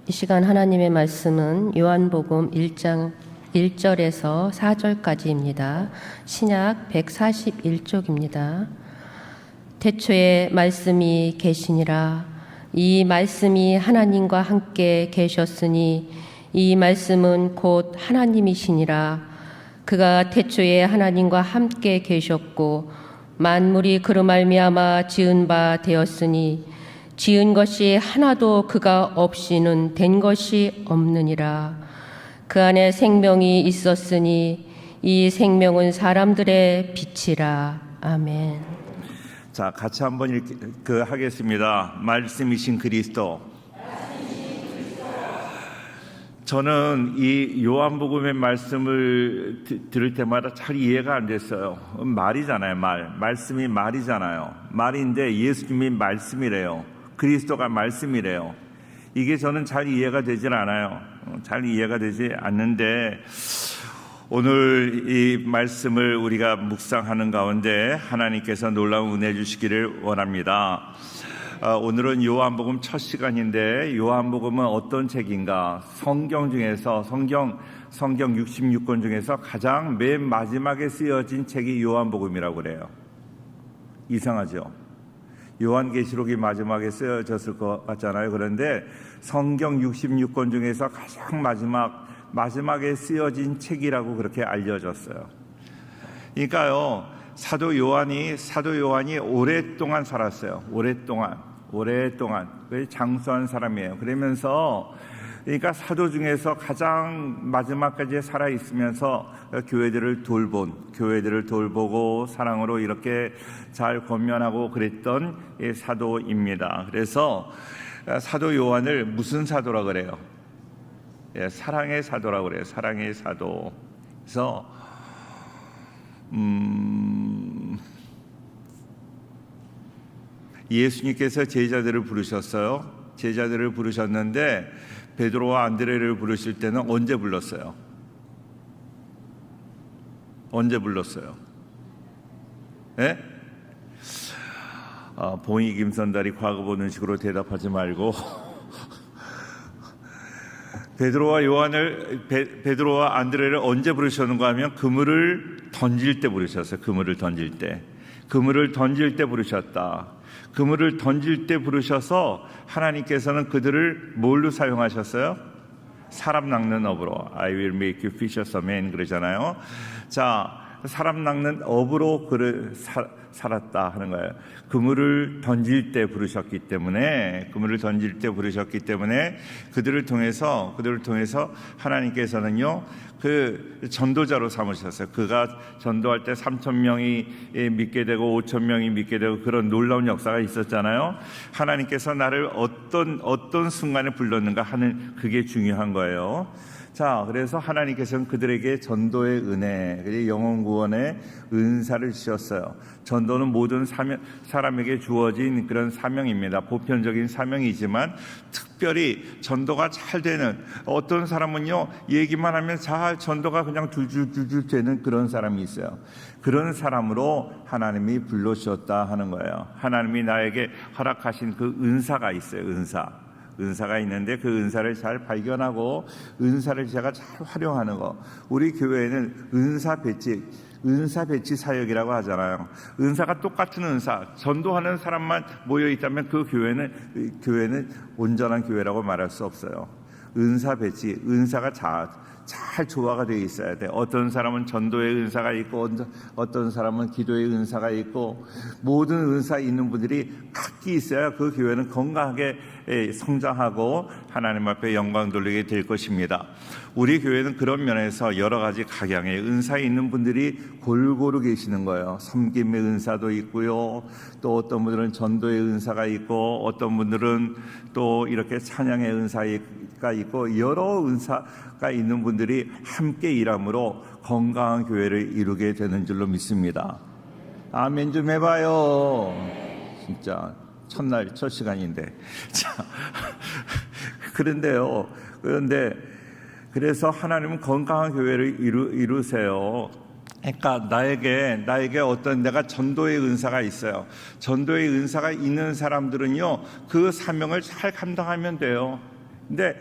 이 시간 하나님의 말씀은 요한복음 1장 1절에서 4절까지입니다. 신약 141쪽입니다. 태초에 말씀이 계시니라. 이 말씀이 하나님과 함께 계셨으니 이 말씀은 곧 하나님이시니라. 그가 태초에 하나님과 함께 계셨고 만물이 그로 말미암아 지은 바 되었으니 지은 것이 하나도 그가 없이는 된 것이 없느니라. 그 안에 생명이 있었으니 이 생명은 사람들의 빛이라. 아멘. 자, 같이 한번 하겠습니다. 말씀이신 그리스도. 저는 이 요한복음의 말씀을 들을 때마다 잘 이해가 안 됐어요. 말이잖아요, 말씀이 말이잖아요. 말인데 예수님이 말씀이래요. 그리스도가 말씀이래요. 이게 저는 잘 이해가 되질 않아요. 잘 이해가 되지 않는데 오늘 이 말씀을 우리가 묵상하는 가운데 하나님께서 놀라운 은혜 주시기를 원합니다. 오늘은 요한복음 첫 시간인데 요한복음은 어떤 책인가? 성경 중에서 성경 66권 중에서 가장 맨 마지막에 쓰여진 책이 요한복음이라고 그래요. 이상하죠? 요한계시록이 마지막에 쓰여졌을 것 같잖아요. 그런데 성경 66권 중에서 가장 마지막에 쓰여진 책이라고 그렇게 알려졌어요. 그러니까요, 사도 요한이 오랫동안 살았어요. 오랫동안 장수한 사람이에요. 그러면서 그러니까 사도 중에서 가장 마지막까지 살아 있으면서 교회들을 돌보고 사랑으로 이렇게 잘 권면하고 그랬던 사도입니다. 그래서 사도 요한을 무슨 사도라 그래요? 사랑의 사도라고 그래요. 사랑의 사도. 그래서 예수님께서 제자들을 부르셨어요. 제자들을 부르셨는데 베드로와 안드레를 부르실 때는 언제 불렀어요? 예? 봉이 김선달이 과거 보는 식으로 대답하지 말고 베드로와 안드레를 언제 부르셨는가 하면 그물을 던질 때 부르셨어요. 그물을 던질 때 부르셨다. 그물을 던질 때 부르셔서 하나님께서는 그들을 뭘로 사용하셨어요? 사람 낚는 업으로. I will make you fishers of men 그러잖아요. 자, 사람 낚는 업으로 그를 살았다 하는 거예요. 그물을 던질 때 부르셨기 때문에 그들을 통해서 하나님께서는요 그 전도자로 삼으셨어요. 그가 전도할 때 3,000명이 믿게 되고 5,000명이 믿게 되고 그런 놀라운 역사가 있었잖아요. 하나님께서 나를 어떤 순간에 불렀는가 하는 그게 중요한 거예요. 자, 그래서 하나님께서는 그들에게 전도의 은혜, 영혼 구원의 은사를 주셨어요. 전도는 모든 사람에게 주어진 그런 사명입니다. 보편적인 사명이지만 특별히 전도가 잘 되는 어떤 사람은요, 얘기만 하면 잘 전도가 그냥 줄줄줄줄 되는 그런 사람이 있어요. 그런 사람으로 하나님이 불러주셨다 하는 거예요. 하나님이 나에게 허락하신 그 은사가 있어요. 은사가 있는데 그 은사를 잘 발견하고 은사를 제가 잘 활용하는 거. 우리 교회에는 은사 배치 사역이라고 하잖아요. 은사가 똑같은 은사, 전도하는 사람만 모여 있다면 그 교회는 온전한 교회라고 말할 수 없어요. 은사 배치, 은사가 잘 조화가 되어 있어야 돼. 어떤 사람은 전도의 은사가 있고 어떤 사람은 기도의 은사가 있고 모든 은사 있는 분들이 각기 있어야 그 교회는 건강하게 성장하고 하나님 앞에 영광 돌리게 될 것입니다. 우리 교회는 그런 면에서 여러 가지 각양의 은사 있는 분들이 골고루 계시는 거예요. 섬김의 은사도 있고요. 또 어떤 분들은 전도의 은사가 있고 어떤 분들은 또 이렇게 찬양의 은사가 있고 여러 은사가 있는 분들이 함께 일함으로 건강한 교회를 이루게 되는 줄로 믿습니다. 아멘 좀 해봐요. 진짜 첫 시간인데. 자, 그래서 하나님은 건강한 교회를 이루세요. 그러니까 나에게 어떤 내가 전도의 은사가 있어요. 전도의 은사가 있는 사람들은요, 그 사명을 잘 감당하면 돼요. 근데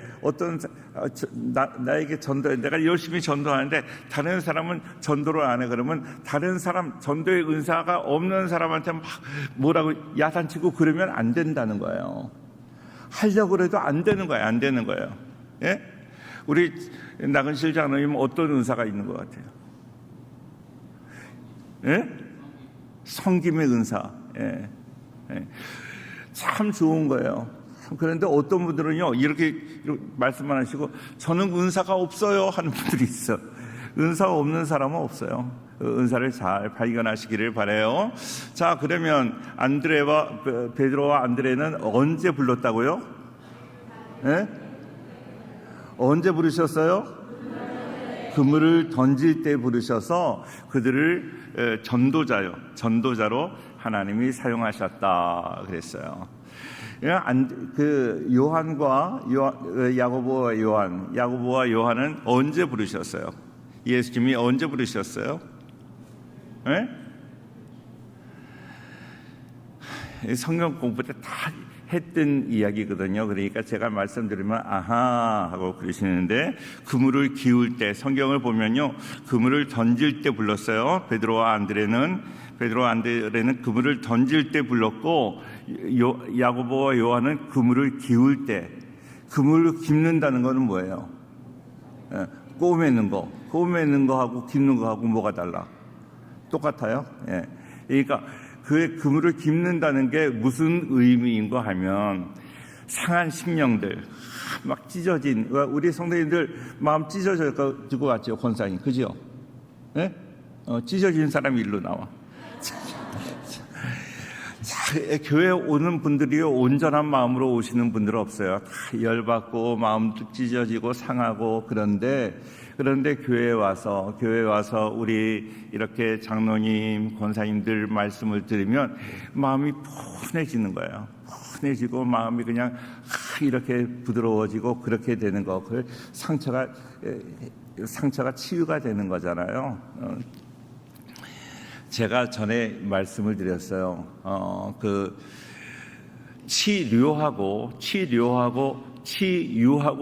나에게 내가 열심히 전도하는데 다른 사람은 전도를 안 해. 그러면 다른 사람, 전도의 은사가 없는 사람한테 막 뭐라고 야단치고 그러면 안 된다는 거예요. 하려고 해도 안 되는 거예요. 안 되는 거예요. 예? 우리 나근실 장로님 어떤 은사가 있는 것 같아요? 예? 섬김의 은사. 예. 예. 참 좋은 거예요. 그런데 어떤 분들은요, 이렇게 말씀만 하시고, 저는 은사가 없어요 하는 분들이 있어. 은사가 없는 사람은 없어요. 은사를 잘 발견하시기를 바라요. 자, 그러면 베드로와 안드레는 언제 불렀다고요? 예? 언제 부르셨어요? 그물을 던질 때 부르셔서 그들을 전도자로 하나님이 사용하셨다 그랬어요. 야고보와 요한은 언제 부르셨어요? 예수님이 언제 부르셨어요? 네? 성경 공부 때 다 했던 이야기거든요. 그러니까 제가 말씀드리면 아하 하고 그러시는데, 그물을 기울 때, 성경을 보면요, 그물을 던질 때 불렀어요. 베드로와 안드레는 그물을 던질 때 불렀고, 야고보와 요한은 그물을 기울 때. 그물을 깁는다는 것은 뭐예요? 꼬매는 거하고 깁는 거하고 뭐가 달라? 똑같아요. 예. 그러니까 그 그물을 깁는다는 게 무슨 의미인가 하면, 상한 심령들, 막 찢어진, 우리 성도님들 마음 찢어져가지고 왔죠, 권사님, 그죠? 예? 찢어진 사람이 일로 나와. 교회 오는 분들이요, 온전한 마음으로 오시는 분들 없어요. 다 열받고 마음도 찢어지고 상하고. 그런데 교회에 와서 우리 이렇게 장로님, 권사님들 말씀을 들으면 마음이 푸근해지는 거예요. 푸근해지고 마음이 그냥 이렇게 부드러워지고 그렇게 되는 거. 그 상처가 치유가 되는 거잖아요. 제가 전에 말씀을 드렸어요. 치유하고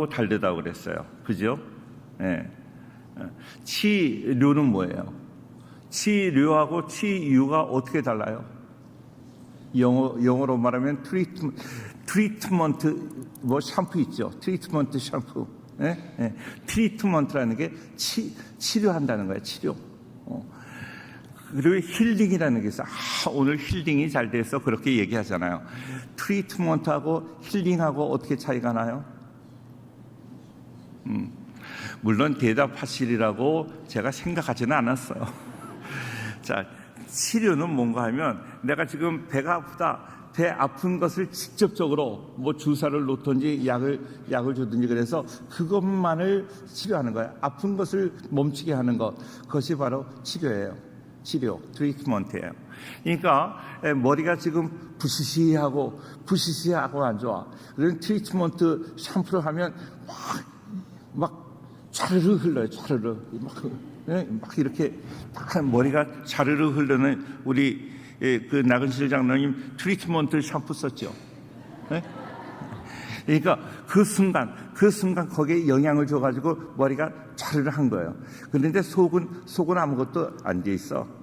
다르다고 그랬어요. 그죠? 예. 치료는 뭐예요? 치료하고 치유가 어떻게 달라요? 영어로 말하면 트리트먼트, 샴푸 있죠? 트리트먼트 샴푸. 예? 예. 트리트먼트라는 게 치료한다는 거예요. 치료. 그리고 힐링이라는 게 있어요. 오늘 힐링이 잘 돼서 그렇게 얘기하잖아요. 트리트먼트하고 힐링하고 어떻게 차이가 나요? 물론 대답하시리라고 제가 생각하지는 않았어요. 자, 치료는 뭔가 하면, 내가 지금 배가 아프다, 배 아픈 것을 직접적으로 주사를 놓든지 약을 주든지 그래서 그것만을 치료하는 거예요. 아픈 것을 멈추게 하는 것, 그것이 바로 치료예요. 치료, 트리트먼트예요. 그러니까 머리가 지금 부시시하고 안 좋아. 그런 트리트먼트 샴푸를 하면 막 차르르 흘러요. 차르르 막 이렇게 머리가 차르르 흐르는 우리 그 나근실 장로님 트리트먼트 샴푸 썼죠. 네? 그러니까 그 순간 거기에 영향을 줘가지고 머리가 차르르 한 거예요. 그런데 속은 아무것도 안 돼 있어.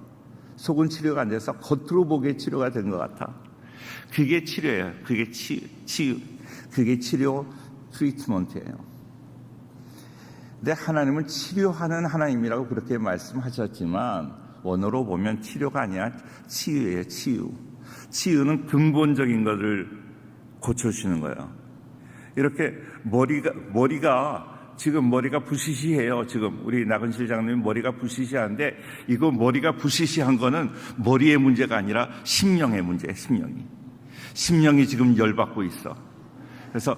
속은 치료가 안 돼서 겉으로 보기에 치료가 된 것 같아. 그게 치료예요. 그게 그게 치료 트리트먼트예요. 근데 하나님은 치료하는 하나님이라고 그렇게 말씀하셨지만, 원어로 보면 치료가 아니라 치유예요. 치유는 근본적인 것을 고쳐주시는 거예요. 이렇게 지금 머리가 부시시해요. 지금 우리 나근실 장로님 머리가 부시시한데, 이거 머리가 부시시한 거는 머리의 문제가 아니라 심령의 문제예요. 심령이 지금 열받고 있어. 그래서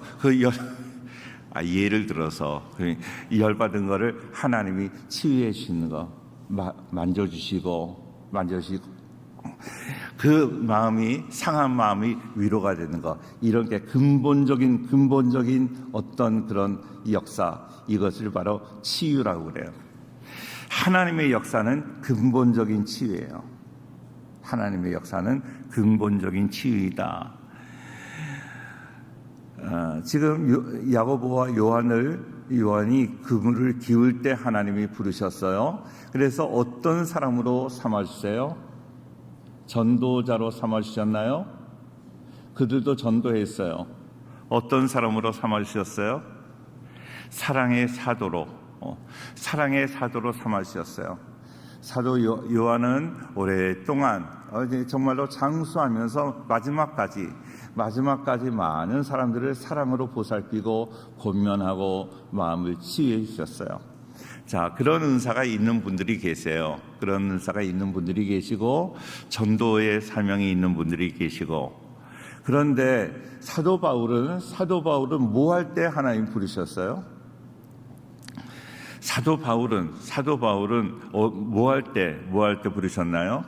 예를 들어서 열받은 거를 하나님이 치유해 주시는 거, 만져주시고 그 마음이, 상한 마음이 위로가 되는 거, 이런 게 근본적인 어떤 그런 역사, 이것을 바로 치유라고 그래요. 하나님의 역사는 근본적인 치유예요. 하나님의 역사는 근본적인 치유이다. 지금 야고보와 요한이 그물을 기울 때 하나님이 부르셨어요. 그래서 어떤 사람으로 삼아주세요? 전도자로 삼아주셨나요? 그들도 전도했어요. 어떤 사람으로 삼아주셨어요? 사랑의 사도로 삼아주셨어요. 사도 요한은 오랫동안 정말로 장수하면서 마지막까지 많은 사람들을 사랑으로 보살피고 권면하고 마음을 치유해 주셨어요. 자, 그런 은사가 있는 분들이 계세요. 그런 은사가 있는 분들이 계시고 전도의 사명이 있는 분들이 계시고, 그런데 사도 바울은 뭐 할 때 하나님 부르셨어요? 사도 바울은 뭐 할 때 부르셨나요?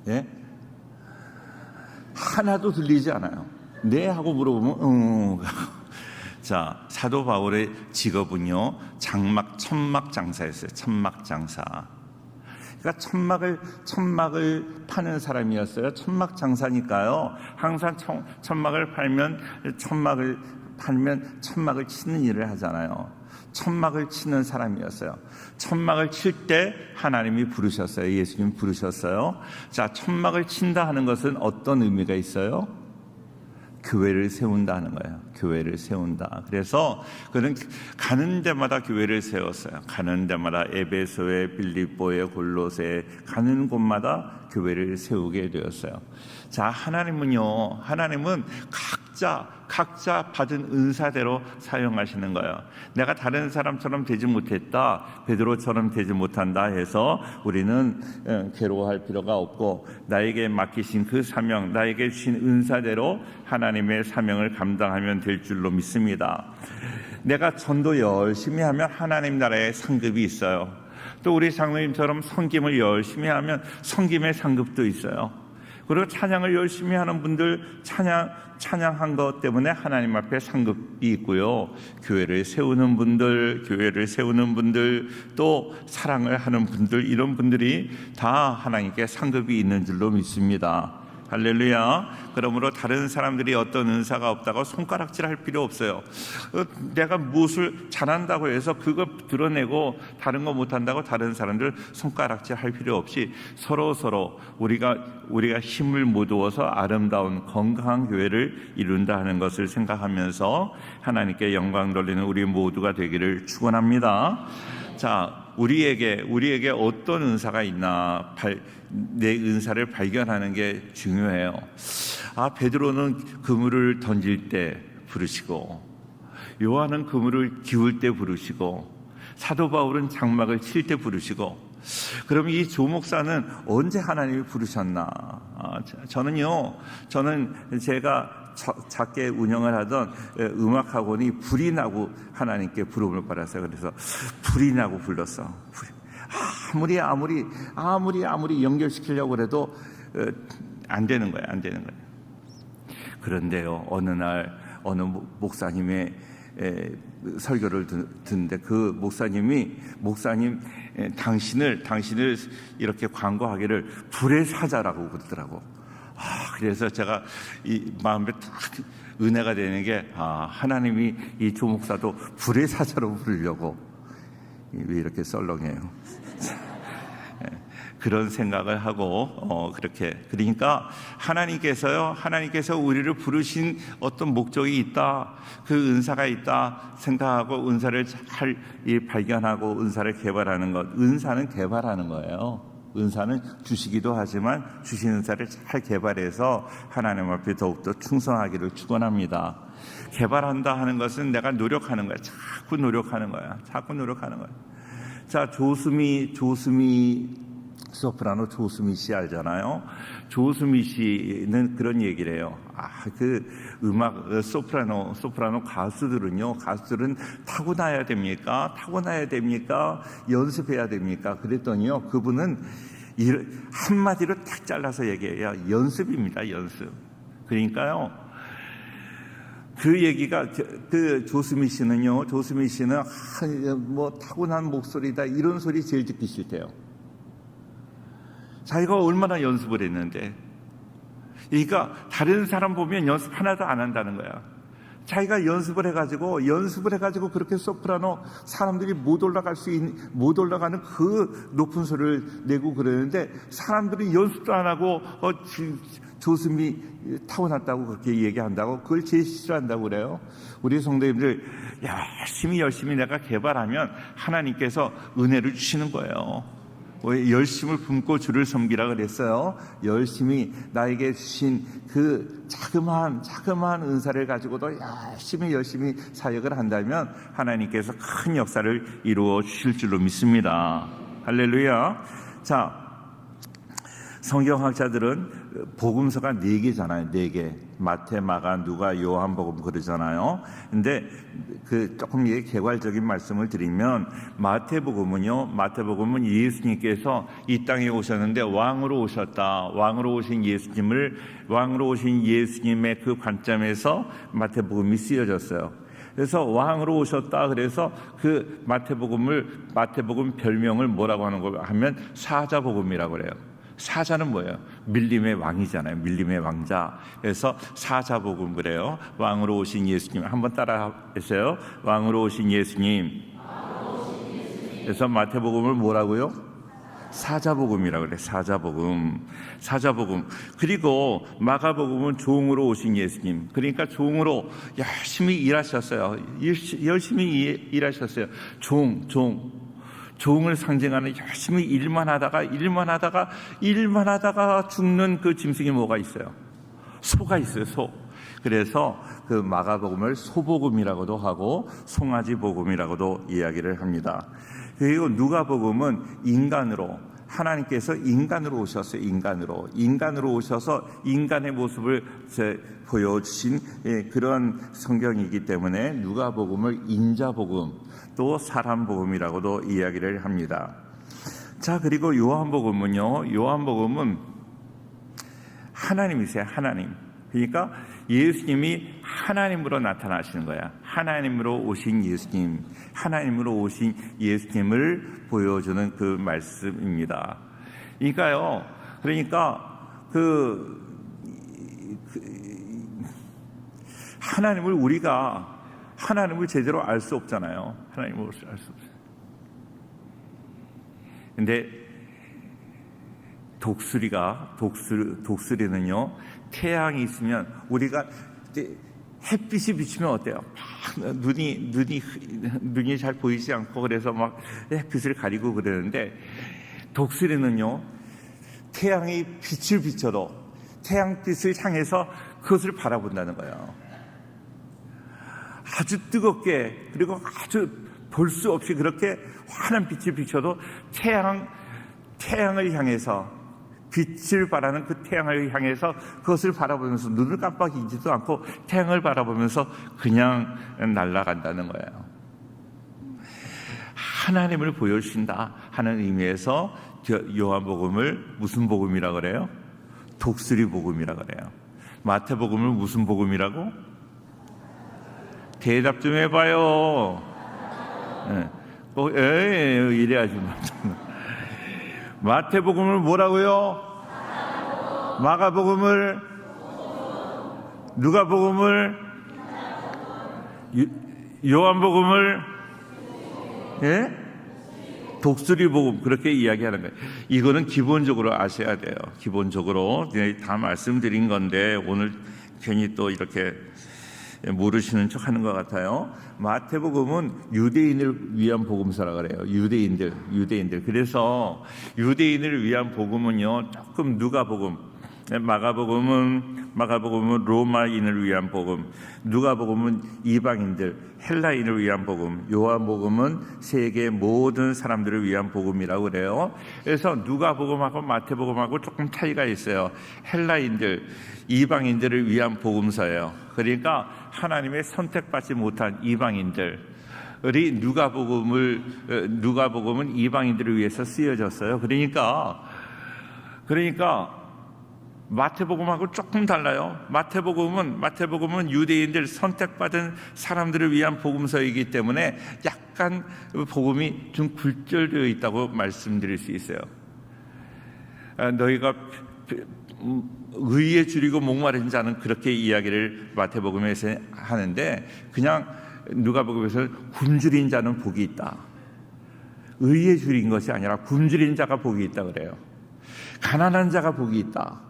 예? 하나도 들리지 않아요. 네 하고 물어보면 자, 사도 바울의 직업은요, 천막 장사였어요. 천막 장사. 그러니까 천막을 파는 사람이었어요. 천막 장사니까요, 항상 천막을 팔면 천막을 치는 일을 하잖아요. 천막을 치는 사람이었어요. 천막을 칠 때 하나님이 부르셨어요. 예수님 부르셨어요. 자, 천막을 친다 하는 것은 어떤 의미가 있어요? 교회를 세운다 하는 거예요. 교회를 세운다. 그래서 그는 가는 데마다 교회를 세웠어요. 가는 데마다 에베소에, 빌립보에, 골로새에 가는 곳마다 교회를 세우게 되었어요. 자, 하나님은 각자 받은 은사대로 사용하시는 거예요. 내가 다른 사람처럼 되지 못했다, 베드로처럼 되지 못한다 해서 우리는 괴로워할 필요가 없고, 나에게 맡기신 그 사명, 나에게 주신 은사대로 하나님의 사명을 감당하면 될 줄로 믿습니다. 내가 전도 열심히 하면 하나님 나라의 상급이 있어요. 또 우리 장로님처럼 섬김을 열심히 하면 섬김의 상급도 있어요. 그리고 찬양을 열심히 하는 분들, 찬양한 것 때문에 하나님 앞에 상급이 있고요. 교회를 세우는 분들, 또 사랑을 하는 분들, 이런 분들이 다 하나님께 상급이 있는 줄로 믿습니다. 할렐루야. 그러므로 다른 사람들이 어떤 은사가 없다고 손가락질할 필요 없어요. 내가 무엇을 잘한다고 해서 그거 드러내고 다른 거 못한다고 다른 사람들 손가락질할 필요 없이 서로 우리가 힘을 모두어서 아름다운 건강한 교회를 이룬다 하는 것을 생각하면서 하나님께 영광 돌리는 우리 모두가 되기를 축원합니다. 자, 우리에게 어떤 은사가 있나, 내 은사를 발견하는 게 중요해요. 베드로는 그물을 던질 때 부르시고, 요한은 그물을 기울 때 부르시고, 사도 바울은 장막을 칠 때 부르시고, 그럼 이 조 목사는 언제 하나님이 부르셨나? 저는 제가 작게 운영을 하던 음악학원이 불이 나고 하나님께 부름을 받았어요. 그래서 불이 나고 불렀어. 아무리 연결시키려고 해도 안 되는 거예요. 그런데요, 어느 목사님의 설교를 듣는데 그 목사님 당신을 이렇게 광고하기를 불의 사자라고 그러더라고. 그래서 제가 이 마음에 딱 은혜가 되는 게, 하나님이 이 조 목사도 불의 사자로 부르려고 왜 이렇게 썰렁해요. 그런 생각을 하고 그러니까 하나님께서 우리를 부르신 어떤 목적이 있다, 그 은사가 있다 생각하고 은사를 잘 발견하고 은사를 개발하는 것. 은사는 개발하는 거예요. 은사는 주시기도 하지만 주신 은사를 잘 개발해서 하나님 앞에 더욱더 충성하기를 축원합니다. 개발한다 하는 것은 내가 노력하는 거야. 자꾸 노력하는 거야. 자, 조수미 소프라노 조수미 씨 알잖아요. 조수미 씨는 그런 얘기를 해요. 그 음악 소프라노 가수들은 타고나야 됩니까? 연습해야 됩니까? 그랬더니요, 그분은 한마디로 딱 잘라서 얘기해요. 연습입니다, 연습. 그러니까요, 그 얘기가, 그 조수미 씨는 뭐 타고난 목소리다, 이런 소리 제일 듣기 싫대요. 자기가 얼마나 연습을 했는데. 그러니까 다른 사람 보면 연습 하나도 안 한다는 거야. 자기가 연습을 해가지고 그렇게 소프라노 사람들이 못 올라가는 그 높은 소리를 내고 그러는데, 사람들이 연습도 안 하고 조슴이 타고났다고 그렇게 얘기한다고, 그걸 제일 싫어한다고 그래요. 우리 성도님들 열심히 내가 개발하면 하나님께서 은혜를 주시는 거예요. 왜 열심을 품고 주를 섬기라 그랬어요. 열심히 나에게 주신 그 자그마한 은사를 가지고도 열심히 사역을 한다면 하나님께서 큰 역사를 이루어 주실 줄로 믿습니다. 할렐루야. 자, 성경학자들은 복음서가 4개잖아요. 4개. 마태, 마가, 누가, 요한복음 그러잖아요. 근데 조금 개괄적인 말씀을 드리면, 마태복음은 예수님께서 이 땅에 오셨는데 왕으로 오셨다. 왕으로 오신 예수님의 그 관점에서 마태복음이 쓰여졌어요. 그래서 왕으로 오셨다. 그래서 그 마태복음 별명을 뭐라고 하는 거 하면 사자복음이라고 그래요. 사자는 뭐예요? 밀림의 왕이잖아요. 밀림의 왕자. 그래서 사자복음 그래요. 왕으로 오신 예수님. 한번 따라 해주세요. 왕으로 오신 예수님. 그래서 마태복음을 뭐라고요? 사자복음이라고 그래요. 사자복음. 그리고 마가복음은 종으로 오신 예수님. 그러니까 종으로 열심히 일하셨어요. 열심히 일하셨어요. 종을 상징하는, 열심히 일만 하다가 죽는 그 짐승이 뭐가 있어요? 소가 있어요. 소. 그래서 그 마가복음을 소복음이라고도 하고 송아지복음이라고도 이야기를 합니다. 그리고 누가복음은 하나님께서 인간으로 오셨어요. 인간으로 오셔서 인간의 모습을 보여주신 그런 성경이기 때문에 누가복음을 인자복음, 또 사람복음이라고도 이야기를 합니다. 자, 그리고 요한복음은 하나님이세요. 하나님. 그러니까 예수님이 하나님으로 나타나시는 거야. 하나님으로 오신 예수님을 보여주는 그 말씀입니다. 그러니까 하나님을 제대로 알 수 없잖아요. 하나님을 알 수 없어요. 근데 독수리는요, 태양이 있으면, 우리가 햇빛이 비치면 어때요? 눈이 잘 보이지 않고, 그래서 막 햇빛을 가리고 그러는데, 독수리는요, 태양이 빛을 비춰도 태양빛을 향해서 그것을 바라본다는 거예요. 아주 뜨겁게, 그리고 아주 볼 수 없이 그렇게 환한 빛을 비춰도 태양을 향해서, 빛을 발하는 그 태양을 향해서 그것을 바라보면서 눈을 깜빡이지도 않고 태양을 바라보면서 그냥 날아간다는 거예요. 하나님을 보여주신다 하는 의미에서 요한복음을 무슨 복음이라고 그래요? 독수리 복음이라고 그래요. 마태복음을 무슨 복음이라고? 대답 좀 해봐요. 이래야지. 마태복음을 뭐라고요? 마가복음을, 누가복음을, 요한복음을, 독수리복음, 그렇게 이야기하는 거예요. 이거는 기본적으로 아셔야 돼요. 기본적으로 다 말씀드린 건데 오늘 괜히 또 이렇게 모르시는 척 하는 것 같아요. 마태복음은 유대인을 위한 복음서라 그래요. 유대인들. 그래서 유대인을 위한 복음은요, 조금 누가복음, 마가복음은 로마인을 위한 복음, 누가복음은 이방인들, 헬라인을 위한 복음, 요한복음은 세계 모든 사람들을 위한 복음이라고 그래요. 그래서 누가복음하고 마태복음하고 조금 차이가 있어요. hel라인들, 이방인들을 위한 복음서예요. 그러니까 하나님의 선택받지 못한 이방인들이 누가복음은 이방인들을 위해서 쓰여졌어요. 그러니까 마태복음하고 조금 달라요. 마태복음은 유대인들, 선택받은 사람들을 위한 복음서이기 때문에 약간 복음이 좀 굴절되어 있다고 말씀드릴 수 있어요. 너희가 의에 줄이고 목마른 자는 그렇게 이야기를 마태복음에서 하는데, 그냥 누가복음에서 굶주린 자는 복이 있다. 의에 줄인 것이 아니라 굶주린 자가 복이 있다 그래요. 가난한 자가 복이 있다.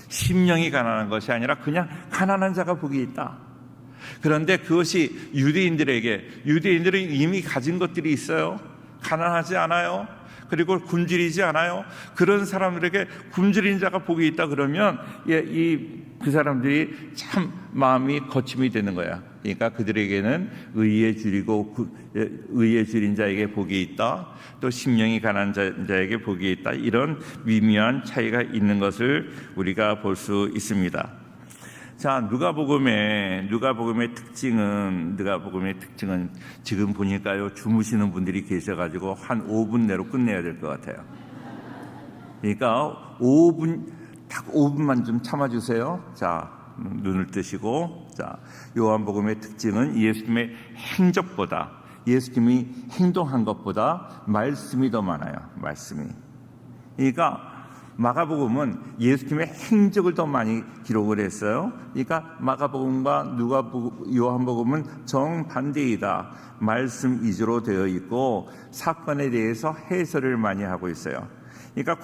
심령이 가난한 것이 아니라 그냥 가난한 자가 복이 있다. 그런데 그것이 유대인들은 이미 가진 것들이 있어요. 가난하지 않아요. 그리고 굶주리지 않아요. 그런 사람들에게 굶주린 자가 복이 있다 그러면 그 사람들이 참 마음이 거침이 되는 거야. 그러니까 그들에게는 의에 줄인 자에게 복이 있다. 또 심령이 가난한 자에게 복이 있다. 이런 미묘한 차이가 있는 것을 우리가 볼 수 있습니다. 자, 누가복음의 특징은 지금 보니까요, 주무시는 분들이 계셔가지고 한 5분 내로 끝내야 될 것 같아요. 그러니까 5분만 좀 참아주세요. 자, 눈을 뜨시고, 자, 요한복음의 특징은 예수님의 행적보다, 예수님이 행동한 것보다 말씀이 더 많아요. 말씀이. 그러니까 마가복음은 예수님의 행적을 더 많이 기록을 했어요. 그러니까 마가복음과 요한복음은 정반대이다. 말씀 위주로 되어 있고 사건에 대해서 해설을 많이 하고 있어요. 그러니까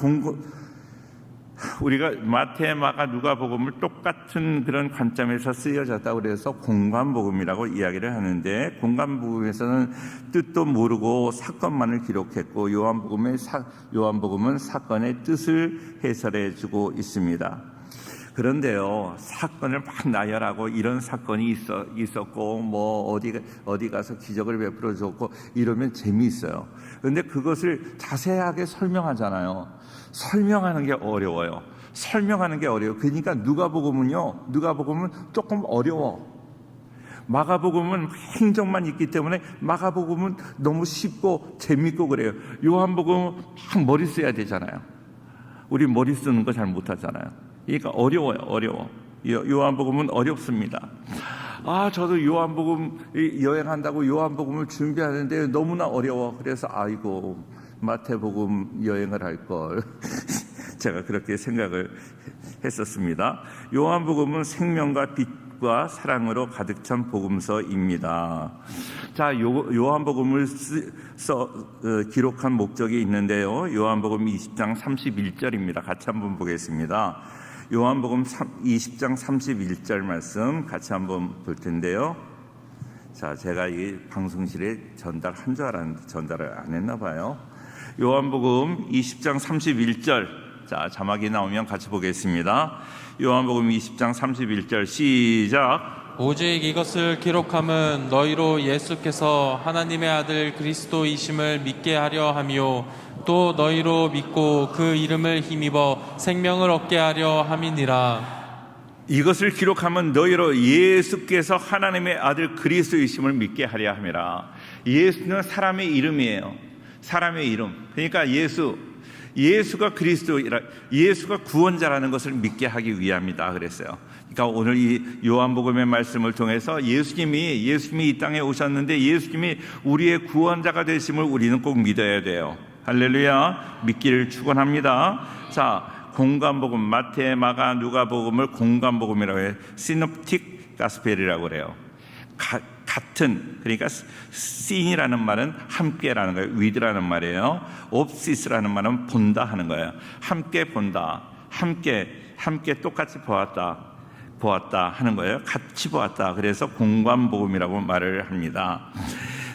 우리가 마태, 마가, 누가복음을 똑같은 그런 관점에서 쓰여졌다고 그래서 공관복음이라고 이야기를 하는데, 공관복음에서는 뜻도 모르고 사건만을 기록했고 요한복음은 사건의 뜻을 해설해주고 있습니다. 그런데요, 사건을 막 나열하고 이런 사건이 있었고 뭐 어디 가서 기적을 베풀어 줬고 이러면 재미있어요. 그런데 그것을 자세하게 설명하잖아요. 설명하는 게 어려워요. 그러니까 누가복음은 조금 어려워. 마가복음은 행적만 있기 때문에 마가복음은 너무 쉽고 재밌고 그래요. 요한복음은 막 머리 써야 되잖아요. 우리 머리 쓰는 거 잘 못하잖아요. 그러니까 어려워요. 요한복음은 어렵습니다. 저도 요한복음 여행한다고 요한복음을 준비하는데 너무나 어려워. 그래서 마태복음 여행을 할 걸. 제가 그렇게 생각을 했었습니다. 요한복음은 생명과 빛과 사랑으로 가득 찬 복음서입니다. 자, 요한복음을 기록한 목적이 있는데요. 요한복음 20장 31절입니다. 같이 한번 보겠습니다. 요한복음 20장 31절 말씀 같이 한번 볼 텐데요. 자, 제가 이 방송실에 전달한 줄 알았는데 전달을 안 했나 봐요. 요한복음 20장 31절. 자, 자막이 나오면 같이 보겠습니다. 요한복음 20장 31절 시작. 오직 이것을 기록함은 너희로 예수께서 하나님의 아들 그리스도이심을 믿게 하려 함이요 또 너희로 믿고 그 이름을 힘입어 생명을 얻게 하려 함이니라. 이것을 기록하면 너희로 예수께서 하나님의 아들 그리스도이심을 믿게 하려 함이라. 예수는 사람의 이름이에요. 사람의 이름. 그러니까 예수가 그리스도이라, 예수가 구원자라는 것을 믿게 하기 위함이다 그랬어요. 그러니까 오늘 이 요한복음의 말씀을 통해서 예수님이 이 땅에 오셨는데 예수님이 우리의 구원자가 되심을 우리는 꼭 믿어야 돼요. 할렐루야. 믿기를 축원합니다. 자, 공관복음, 마태, 마가, 누가복음을 공관복음이라고 해요. 시놉틱 가스펠이라고 그래요. 같은, 그러니까 씬이라는 말은 함께라는 거예요. 위드라는 말이에요. 옵시스라는 말은 본다 하는 거예요. 함께 본다, 함께 똑같이 보았다 하는 거예요. 같이 보았다. 그래서 공관복음이라고 말을 합니다.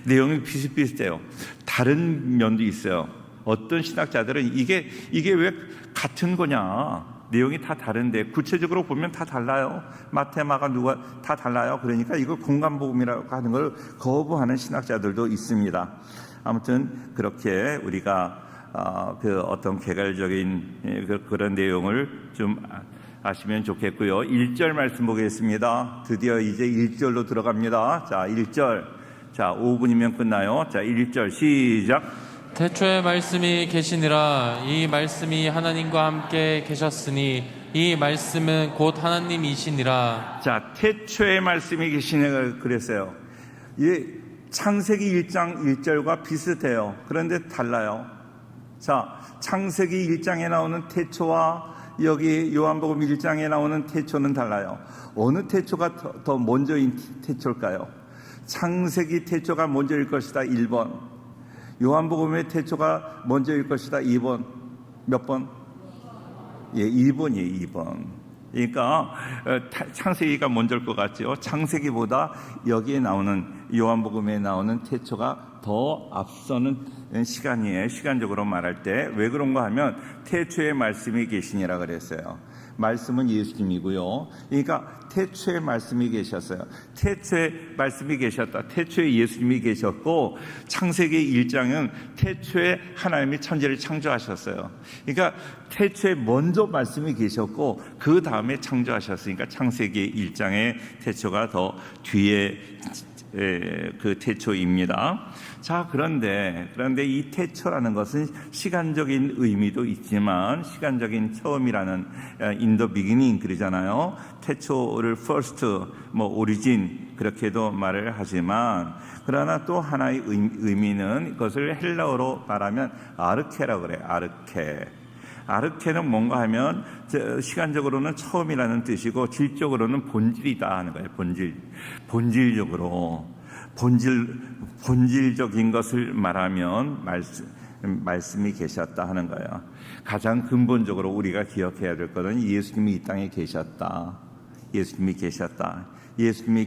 내용이 비슷비슷해요. 다른 면도 있어요. 어떤 신학자들은 이게 왜 같은 거냐, 내용이 다 다른데 구체적으로 보면 다 달라요. 마태, 마가, 누가 다 달라요. 그러니까 이거 공관복음이라고 하는 걸 거부하는 신학자들도 있습니다. 아무튼 그렇게 우리가 그 어떤 개괄적인 그런 내용을 좀 아시면 좋겠고요. 1절 말씀 보겠습니다. 드디어 이제 1절로 들어갑니다. 자, 1절. 자, 5분이면 끝나요. 자, 1절 시작. 태초에 말씀이 계시니라. 이 말씀이 하나님과 함께 계셨으니 이 말씀은 곧 하나님이시니라. 자, 태초에 말씀이 계시니라 그랬어요. 이 창세기 1장 1절과 비슷해요. 그런데 달라요. 자, 창세기 1장에 나오는 태초와 여기 요한복음 1장에 나오는 태초는 달라요. 어느 태초가 더 먼저인 태초일까요? 창세기 태초가 먼저일 것이다 1번, 요한복음의 태초가 먼저일 것이다 2번. 몇 번? 예, 2번이에요. 2번. 그러니까 창세기가 먼저일 것 같죠. 창세기보다 여기에 나오는 요한복음에 나오는 태초가 더 앞서는 시간이에요. 시간적으로 말할 때 왜 그런가 하면 태초에 말씀이 계시니라 그랬어요. 말씀은 예수님이고요. 그러니까 태초에 말씀이 계셨어요. 태초에 말씀이 계셨다. 태초에 예수님이 계셨고, 창세기 1장은 태초에 하나님이 천지를 창조하셨어요. 그러니까 태초에 먼저 말씀이 계셨고 그 다음에 창조하셨으니까 창세기 1장의 태초가 더 뒤에 그 태초입니다. 자, 그런데 이 태초라는 것은 시간적인 의미도 있지만, 시간적인 처음이라는 in the beginning 그러잖아요. 태초를 first, origin 그렇게도 말을 하지만, 그러나 또 하나의 의미는 그것을 헬라어로 말하면 아르케라고 그래요. 아르케는 뭔가 하면 시간적으로는 처음이라는 뜻이고 질적으로는 본질이다 하는 거예요. 본질적인 것을 말하면 말씀이 계셨다 하는 거예요. 가장 근본적으로 우리가 기억해야 될 것은 예수님이 이 땅에 계셨다. 예수님이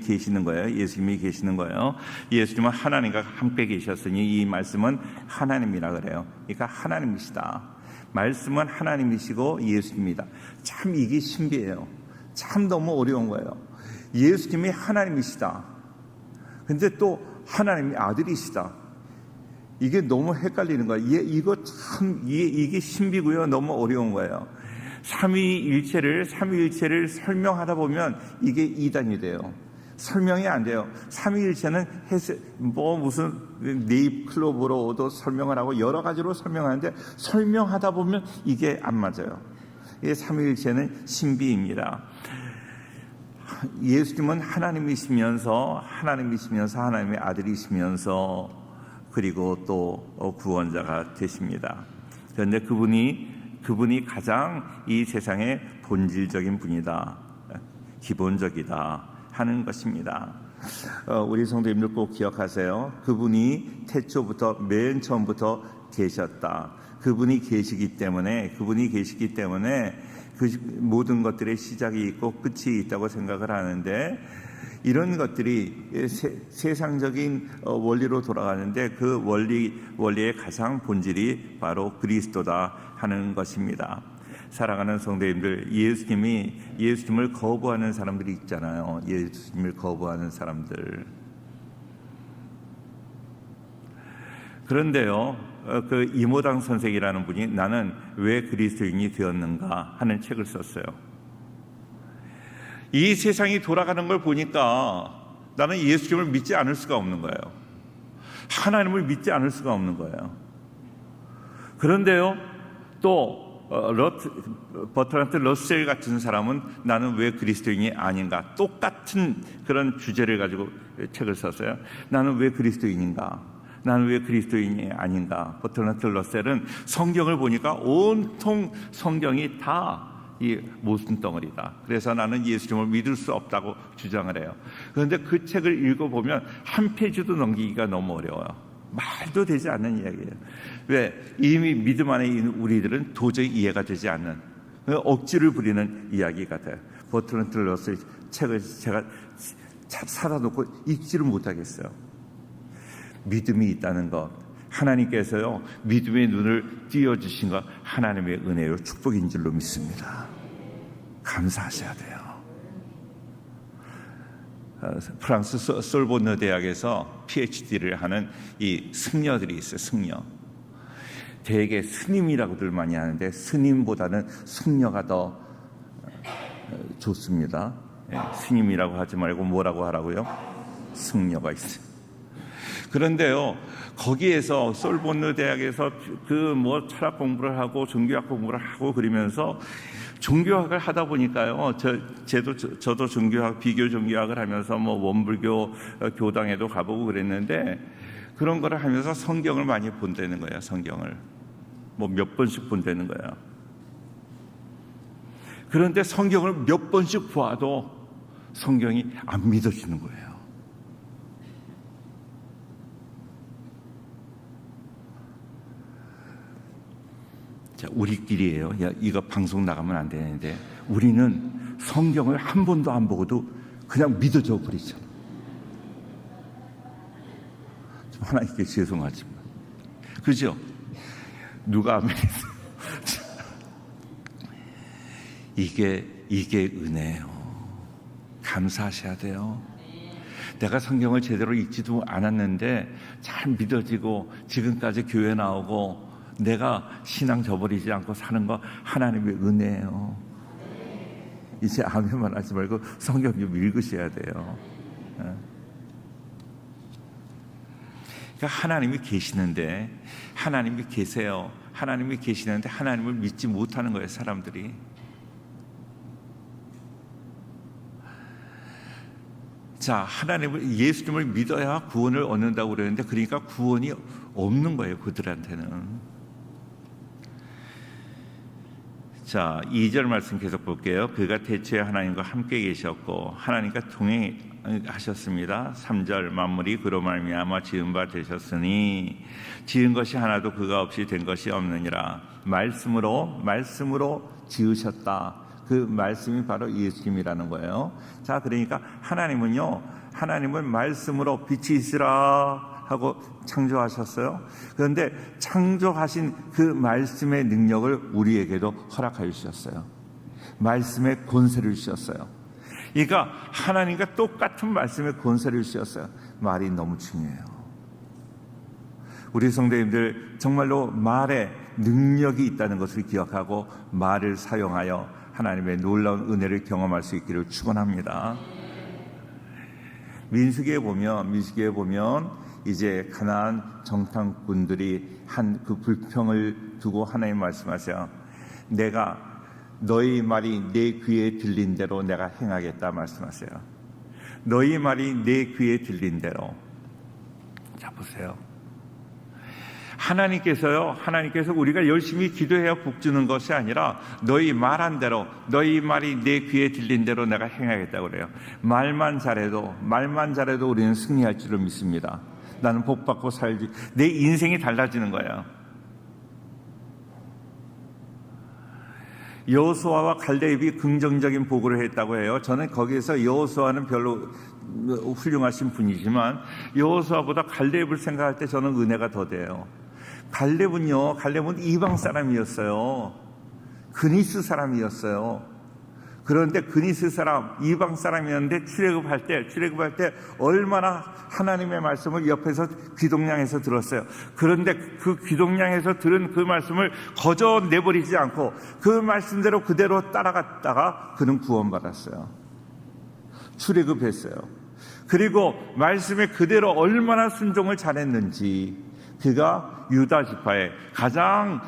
계시는 거예요. 예수님은 하나님과 함께 계셨으니 이 말씀은 하나님이라 그래요. 그러니까 하나님이시다. 말씀은 하나님이시고 예수님이다. 참 이게 신비해요. 참 너무 어려운 거예요. 예수님이 하나님이시다. 근데 또 하나님이 아들이시다. 이게 너무 헷갈리는 거예요. 이게 신비고요. 너무 어려운 거예요. 삼위일체를 설명하다 보면 이게 이단이 돼요. 설명이 안 돼요. 삼위일체는 무슨 네잎클로버로도 설명을 하고 여러 가지로 설명하는데 설명하다 보면 이게 안 맞아요. 이게 삼위일체는 신비입니다. 예수님은 하나님이시면서 하나님의 아들이시면서 그리고 또 구원자가 되십니다. 그런데 그분이 가장 이 세상의 본질적인 분이다, 기본적이다 하는 것입니다. 우리 성도님들 꼭 기억하세요. 그분이 태초부터 맨 처음부터 계셨다. 그분이 계시기 때문에 그 모든 것들의 시작이 있고 끝이 있다고 생각을 하는데, 이런 것들이 세상적인 원리로 돌아가는데 그 원리의 가장 본질이 바로 그리스도다 하는 것입니다. 사랑하는 성도님들, 예수님을 거부하는 사람들이 있잖아요. 예수님을 거부하는 사람들. 그런데요, 그 이모당 선생이라는 분이 나는 왜 그리스도인이 되었는가 하는 책을 썼어요. 이 세상이 돌아가는 걸 보니까 나는 예수님을 믿지 않을 수가 없는 거예요. 하나님을 믿지 않을 수가 없는 거예요. 그런데요, 또 버트란트 러셀 같은 사람은 나는 왜 그리스도인이 아닌가, 똑같은 그런 주제를 가지고 책을 썼어요. 나는 왜 그리스도인인가, 나는 왜 그리스도인이 아닌가. 버트란트 러셀은 성경을 보니까 온통 성경이 다 이 모순 덩어리다. 그래서 나는 예수님을 믿을 수 없다고 주장을 해요. 그런데 그 책을 읽어보면 한 페이지도 넘기기가 너무 어려워요. 말도 되지 않는 이야기예요. 왜? 이미 믿음 안에 있는 우리들은 도저히 이해가 되지 않는, 억지를 부리는 이야기 같아요. 버트란트 러셀 책을 제가 사다 놓고 읽지를 못하겠어요. 믿음이 있다는 것, 하나님께서요 믿음의 눈을 띄워주신 것 하나님의 은혜요 축복인 줄로 믿습니다. 감사하셔야 돼요. 프랑스 솔보느 대학에서 PhD를 하는 이 승려들이 있어요. 승려. 대개 스님이라고들 많이 하는데 스님보다는 승려가 더 좋습니다. 스님이라고 하지 말고 뭐라고 하라고요? 승려가 있어요. 그런데요, 거기에서 솔보느 대학에서 철학 공부를 하고 종교학 공부를 하고 그러면서 종교학을 하다 보니까요, 저도 비교 종교학을 하면서 원불교 교당에도 가보고 그랬는데, 그런 거를 하면서 성경을 많이 본다는 거예요. 성경을. 뭐 몇 번씩 본다는 거야. 그런데 성경을 몇 번씩 보아도 성경이 안 믿어지는 거예요. 자, 우리끼리예요. 야, 이거 방송 나가면 안 되는데 우리는 성경을 한 번도 안 보고도 그냥 믿어져 버리죠. 좀 하나님께 죄송하지만, 그죠? 누가 아멘했어요? 이게 은혜예요. 감사하셔야 돼요. 내가 성경을 제대로 읽지도 않았는데 잘 믿어지고 지금까지 교회 나오고 내가 신앙 저버리지 않고 사는 거 하나님의 은혜예요. 이제 아멘만 하지 말고 성경 좀 읽으셔야 돼요. 그러니까 하나님이 계시는데, 하나님이 계세요. 하나님이 계시는데 하나님을 믿지 못하는 거예요, 사람들이. 자, 하나님을, 예수님을 믿어야 구원을 얻는다고 그러는데, 그러니까 구원이 없는 거예요, 그들한테는. 자, 2절 말씀 계속 볼게요. 그가 태초에 하나님과 함께 계셨고 하나님과 동행하셨습니다. 3절 만물이 그로 말미암아 지은 바 되셨으니 지은 것이 하나도 그가 없이 된 것이 없느니라. 말씀으로 지으셨다. 그 말씀이 바로 예수님이라는 거예요. 자, 그러니까 하나님은 말씀으로 빛이 있으라 하고 창조하셨어요. 그런데 창조하신 그 말씀의 능력을 우리에게도 허락하여 주셨어요. 말씀의 권세를 주셨어요. 그러니까 하나님과 똑같은 말씀의 권세를 주셨어요. 말이 너무 중요해요. 우리 성도님들 정말로 말에 능력이 있다는 것을 기억하고 말을 사용하여 하나님의 놀라운 은혜를 경험할 수 있기를 축원합니다. 민수기에 보면 이제 가나안 정탐꾼들이 한 그 불평을 두고 하나님 말씀하세요. 내가 너희 말이 내 귀에 들린 대로 내가 행하겠다 말씀하세요. 너희 말이 내 귀에 들린 대로. 자, 보세요. 하나님께서 우리가 열심히 기도해야 복 주는 것이 아니라 너희 말한 대로, 너희 말이 내 귀에 들린 대로 내가 행하겠다고 그래요. 말만 잘해도 우리는 승리할 줄을 믿습니다. 나는 복 받고 살지. 내 인생이 달라지는 거예요. 여호수아와 갈렙이 긍정적인 보고를 했다고 해요. 저는 거기에서 여호수아는 별로 훌륭하신 분이지만 여호수아보다 갈렙을 생각할 때 저는 은혜가 더 돼요. 갈렙은 이방 사람이었어요. 그니스 사람이었어요. 그런데 그니스 사람, 이방 사람이었는데 출애굽할 때 얼마나 하나님의 말씀을 옆에서 귀동냥에서 들었어요. 그런데 그 귀동냥에서 들은 그 말씀을 거저 내버리지 않고 그 말씀대로 그대로 따라갔다가 그는 구원받았어요. 출애굽했어요. 그리고 말씀에 그대로 얼마나 순종을 잘했는지, 그가 유다 지파의 가장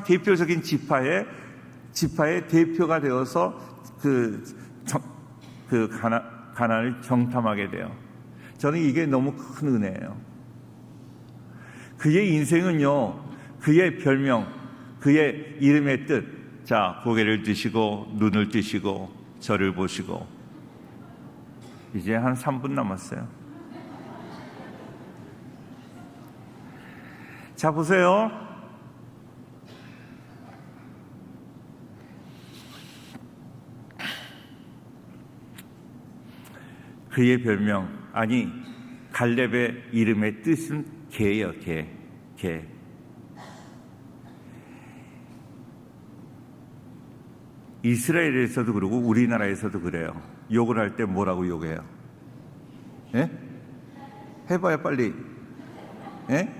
대표적인 지파의 대표가 되어서 가나안을 정탐하게 돼요. 저는 이게 너무 큰 은혜예요. 그의 인생은요, 그의 별명, 그의 이름의 뜻. 자, 고개를 드시고 눈을 뜨시고 저를 보시고. 이제 한 3분 남았어요. 자, 보세요. 그의 별명, 아니 갈렙의 이름의 뜻은 개예요. 개. 이스라엘에서도 그러고 우리나라에서도 그래요. 욕을 할 때 뭐라고 욕해요? 예? 해봐요, 빨리. 예?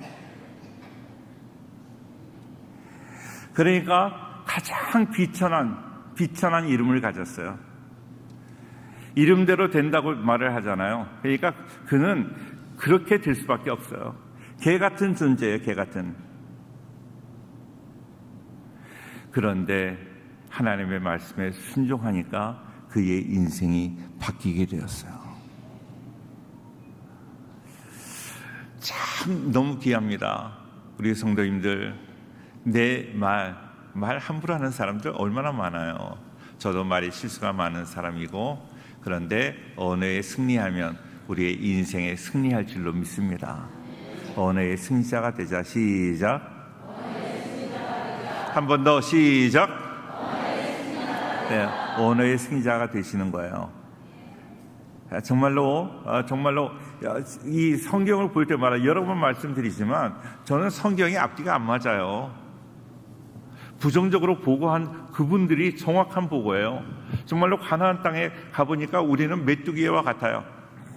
그러니까 가장 비천한 이름을 가졌어요. 이름대로 된다고 말을 하잖아요. 그러니까 그는 그렇게 될 수밖에 없어요. 개 같은 존재예요, 개 같은. 그런데 하나님의 말씀에 순종하니까 그의 인생이 바뀌게 되었어요. 참 너무 귀합니다. 우리 성도님들, 내 말 함부로 하는 사람들 얼마나 많아요. 저도 말이 실수가 많은 사람이고, 그런데 언어에 승리하면 우리의 인생에 승리할 줄로 믿습니다. 언어의 승자가 되자. 시작. 한 번 더 시작. 네, 언어의 승자가 되시는 거예요. 정말로 이 성경을 볼 때마다 여러 번 말씀드리지만 저는 성경이 앞뒤가 안 맞아요. 부정적으로 보고한 그분들이 정확한 보고예요. 정말로 가나안 땅에 가보니까 우리는 메뚜기와 같아요.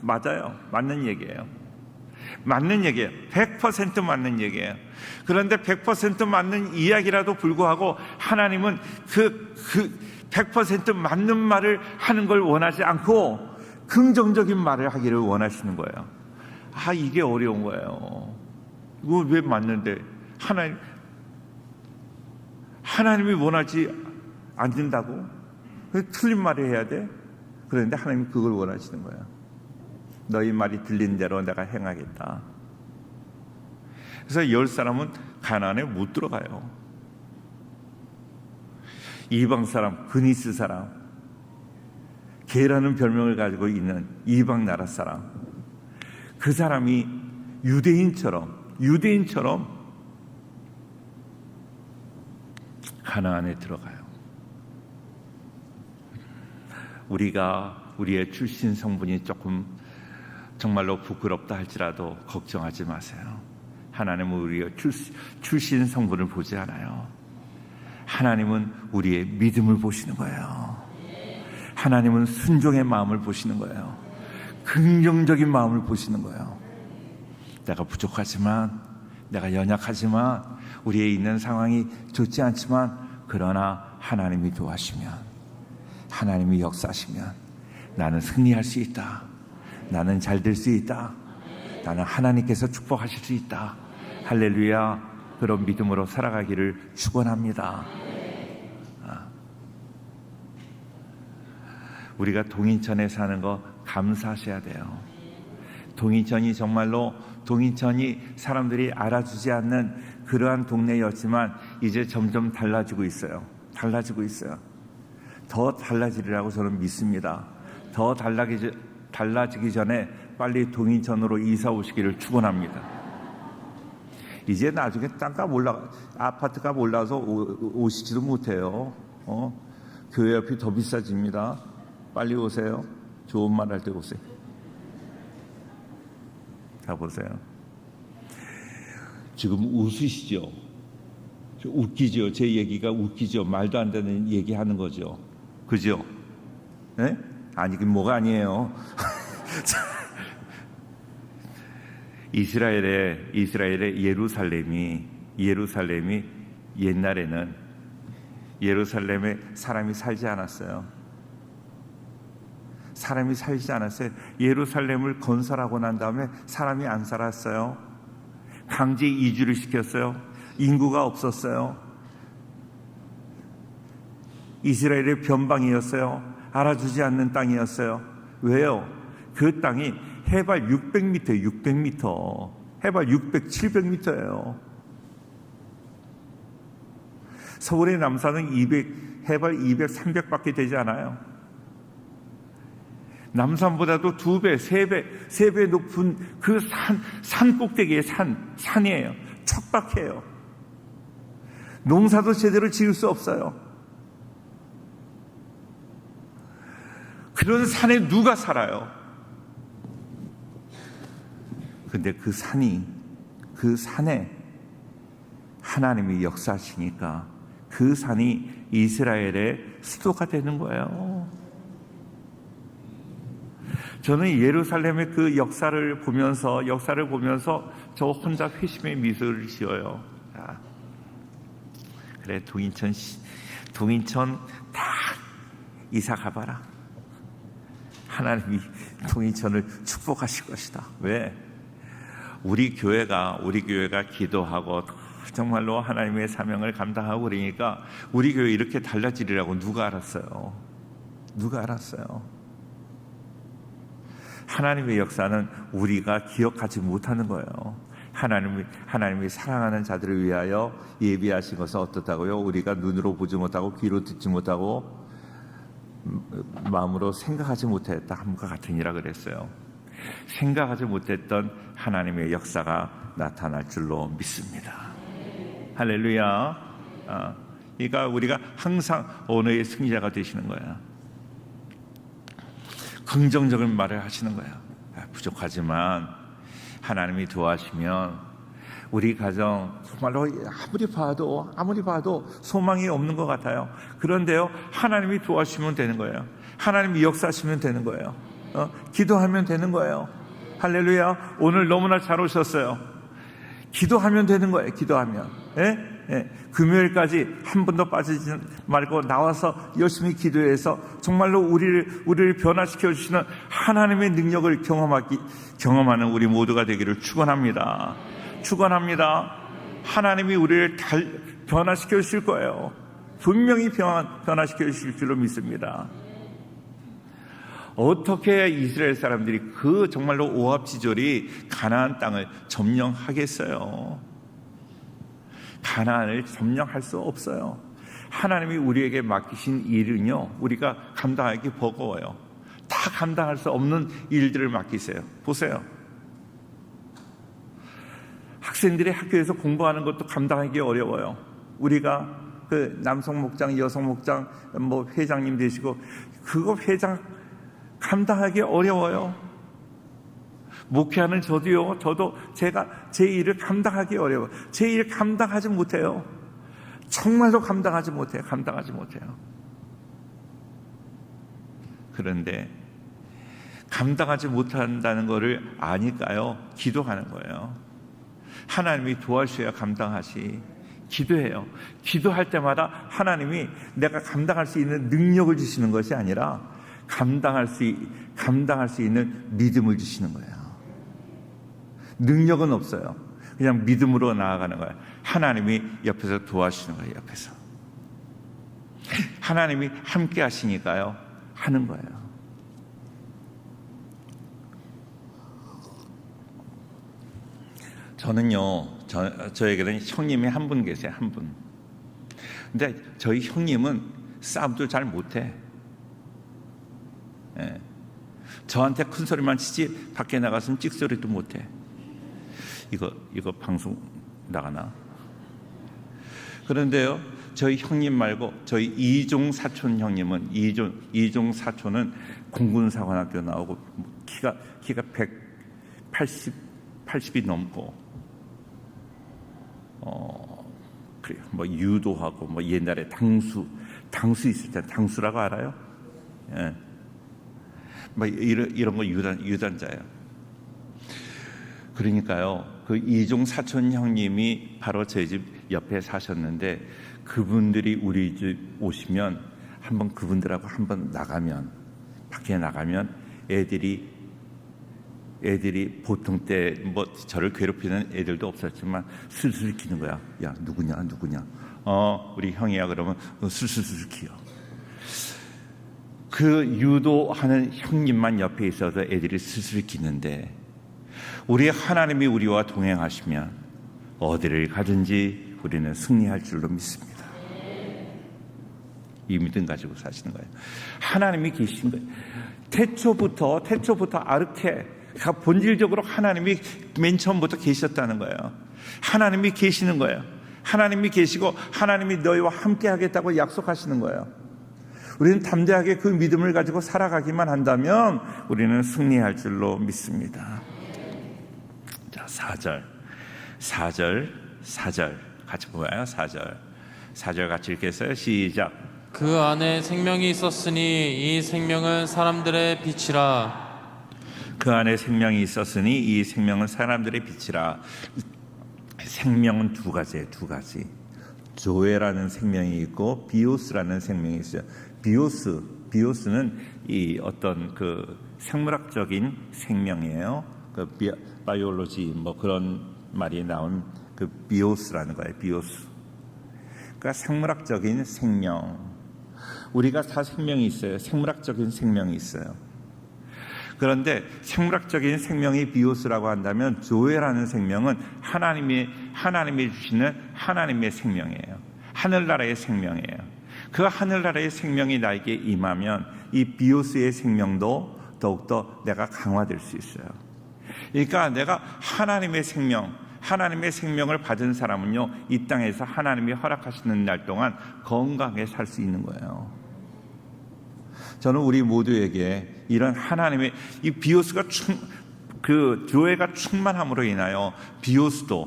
맞아요. 맞는 얘기예요. 맞는 얘기예요. 100% 맞는 얘기예요. 그런데 100% 맞는 이야기라도 불구하고 하나님은 그 100% 맞는 말을 하는 걸 원하지 않고 긍정적인 말을 하기를 원하시는 거예요. 이게 어려운 거예요. 이거 왜 맞는데 하나님이 원하지 않는다고? 틀린 말을 해야 돼? 그런데 하나님이 그걸 원하시는 거예요. 너희 말이 들린 대로 내가 행하겠다. 그래서 10사람은 가나안에 못 들어가요. 이방 사람, 그니스 사람, 게라는 별명을 가지고 있는 이방 나라 사람, 그 사람이 유대인처럼 가나안에 들어가요. 우리가 우리의 출신 성분이 조금 정말로 부끄럽다 할지라도 걱정하지 마세요. 하나님은 우리의 출신 성분을 보지 않아요. 하나님은 우리의 믿음을 보시는 거예요. 하나님은 순종의 마음을 보시는 거예요. 긍정적인 마음을 보시는 거예요. 내가 부족하지만, 내가 연약하지만, 우리의 있는 상황이 좋지 않지만, 그러나 하나님이 도와주시면, 하나님이 역사하시면 나는 승리할 수 있다. 나는 잘 될 수 있다. 나는 하나님께서 축복하실 수 있다. 할렐루야. 그런 믿음으로 살아가기를 축원합니다. 우리가 동인천에 사는 거 감사하셔야 돼요. 동인천이 사람들이 알아주지 않는 그러한 동네였지만 이제 점점 달라지고 있어요. 더 달라지리라고 저는 믿습니다. 더 달라지기 전에 빨리 동인천으로 이사 오시기를 축원합니다. 이제 나중에 아파트가 올라서 오시지도 못해요. 교회 옆이 더 비싸집니다. 빨리 오세요. 좋은 말 할 때 오세요. 자, 보세요. 지금 웃으시죠? 웃기죠? 제 얘기가 웃기죠? 말도 안 되는 얘기 하는 거죠. 그죠? 네? 아니긴 뭐가 아니에요. 이스라엘의 예루살렘이 옛날에는 예루살렘에 사람이 살지 않았어요. 예루살렘을 건설하고 난 다음에 사람이 안 살았어요. 강제 이주를 시켰어요. 인구가 없었어요. 이스라엘의 변방이었어요. 알아주지 않는 땅이었어요. 왜요? 그 땅이 해발 600m, 해발 700m예요. 서울의 남산은 해발 200, 300밖에 되지 않아요. 남산보다도 2배, 3배 높은 그 산 꼭대기의 산이에요. 척박해요. 농사도 제대로 지을 수 없어요. 그런 산에 누가 살아요? 근데 그 산에 하나님이 역사하시니까 그 산이 이스라엘의 수도가 되는 거예요. 저는 예루살렘의 그 역사를 보면서 저 혼자 회심의 미소를 지어요. 그래, 동인천 다 이사 가봐라. 하나님이 동인천을 축복하실 것이다. 왜? 우리 교회가 기도하고 정말로 하나님의 사명을 감당하고 그러니까 우리 교회 이렇게 달라지리라고 누가 알았어요? 하나님의 역사는 우리가 기억하지 못하는 거예요. 하나님이 사랑하는 자들을 위하여 예비하신 것은 어떻다고요? 우리가 눈으로 보지 못하고 귀로 듣지 못하고 마음으로 생각하지 못했다 함과 같으니라 그랬어요. 생각하지 못했던 하나님의 역사가 나타날 줄로 믿습니다. 할렐루야. 그러니까 우리가 항상 언어의 승리자가 되시는 거야. 긍정적인 말을 하시는 거야. 부족하지만 하나님이 도와주시면 우리 가정 정말로 아무리 봐도 소망이 없는 것 같아요. 그런데요, 하나님이 도와주시면 되는 거예요. 하나님이 역사하시면 되는 거예요. 기도하면 되는 거예요. 할렐루야. 오늘 너무나 잘 오셨어요. 기도하면 되는 거예요. 기도하면. 금요일까지 한 번도 빠지지 말고 나와서 열심히 기도해서 정말로 우리를 변화시켜 주시는 하나님의 능력을 경험하는 우리 모두가 되기를 축원합니다. 하나님이 우리를 변화시켜 주실 거예요. 분명히 변화시켜 주실 줄로 믿습니다. 어떻게 이스라엘 사람들이 그 정말로 오합지졸이 가나안 땅을 점령하겠어요? 가나안을 점령할 수 없어요. 하나님이 우리에게 맡기신 일은요, 우리가 감당하기 버거워요. 다 감당할 수 없는 일들을 맡기세요. 보세요. 학생들이 학교에서 공부하는 것도 감당하기 어려워요. 우리가 그 남성 목장, 여성 목장, 회장님 되시고 그거 회장 감당하기 어려워요. 목회하는 저도 제 일을 감당하기 어려워요. 제 일을 감당하지 못해요. 정말로 감당하지 못해요. 그런데 감당하지 못한다는 것을 아니까요, 기도하는 거예요. 하나님이 도와주셔야 감당하시. 기도해요. 기도할 때마다 하나님이 내가 감당할 수 있는 능력을 주시는 것이 아니라 감당할 수 있는 믿음을 주시는 거예요. 능력은 없어요. 그냥 믿음으로 나아가는 거예요. 하나님이 옆에서 도와주시는 거예요. 옆에서 하나님이 함께 하시니까요, 하는 거예요. 저는요, 저에게는 형님이 한 분 계세요. 한 분. 근데 저희 형님은 싸움도 잘 못해. 저한테 큰 소리만 치지 밖에 나가서는 찍소리도 못해. 이거 방송 나가나? 그런데요, 저희 형님 말고 저희 이종 사촌 형님은 이종 사촌은 공군사관학교 나오고 키가 180이 넘고 그래요. 유도하고 옛날에 당수 있을 때 당수라고 알아요? 예. 이런 거 유단자예요. 그러니까요, 그 이종 사촌 형님이 바로 저희 집 옆에 사셨는데 그분들이 우리 집 오시면 한번 그분들하고 한번 밖에 나가면 애들이 보통 때 저를 괴롭히는 애들도 없었지만 슬슬 키는 거야. 야, 누구냐? 우리 형이야. 그러면 슬슬 키요. 그 유도하는 형님만 옆에 있어서 애들이 슬슬 키는데 우리 하나님이 우리와 동행하시면 어디를 가든지 우리는 승리할 줄로 믿습니다. 이 믿음 가지고 사시는 거예요. 하나님이 계신 거예요. 태초부터 아르케 본질적으로 하나님이 맨 처음부터 계셨다는 거예요. 하나님이 계시는 거예요. 하나님이 계시고 하나님이 너희와 함께 하겠다고 약속하시는 거예요. 우리는 담대하게 그 믿음을 가지고 살아가기만 한다면 우리는 승리할 줄로 믿습니다. 자, 4절 같이 보아요. 4절 같이 읽겠어요. 시작. 그 안에 생명이 있었으니 이 생명은 사람들의 빛이라. 그 안에 생명이 있었으니 이 생명은 사람들의 빛이라. 생명은 두 가지예요. 조에라는 생명이 있고 비오스라는 생명이 있어요. 비오스는 이 어떤 그 생물학적인 생명이에요. 그 바이올로지 그런 말이 나온 그 비오스라는 거예요. 비오스. 그러니까 생물학적인 생명. 우리가 다 생명이 있어요. 생물학적인 생명이 있어요. 그런데 생물학적인 생명이 비오스라고 한다면 조회라는 생명은 하나님이 주시는 하나님의 생명이에요. 하늘나라의 생명이에요. 그 하늘나라의 생명이 나에게 임하면 이 비오스의 생명도 더욱더 내가 강화될 수 있어요. 그러니까 내가 하나님의 생명을 받은 사람은요, 이 땅에서 하나님이 허락하시는 날 동안 건강하게 살 수 있는 거예요. 저는 우리 모두에게 이런 하나님의 이 비오스가 교회가 충만함으로 인하여 비오스도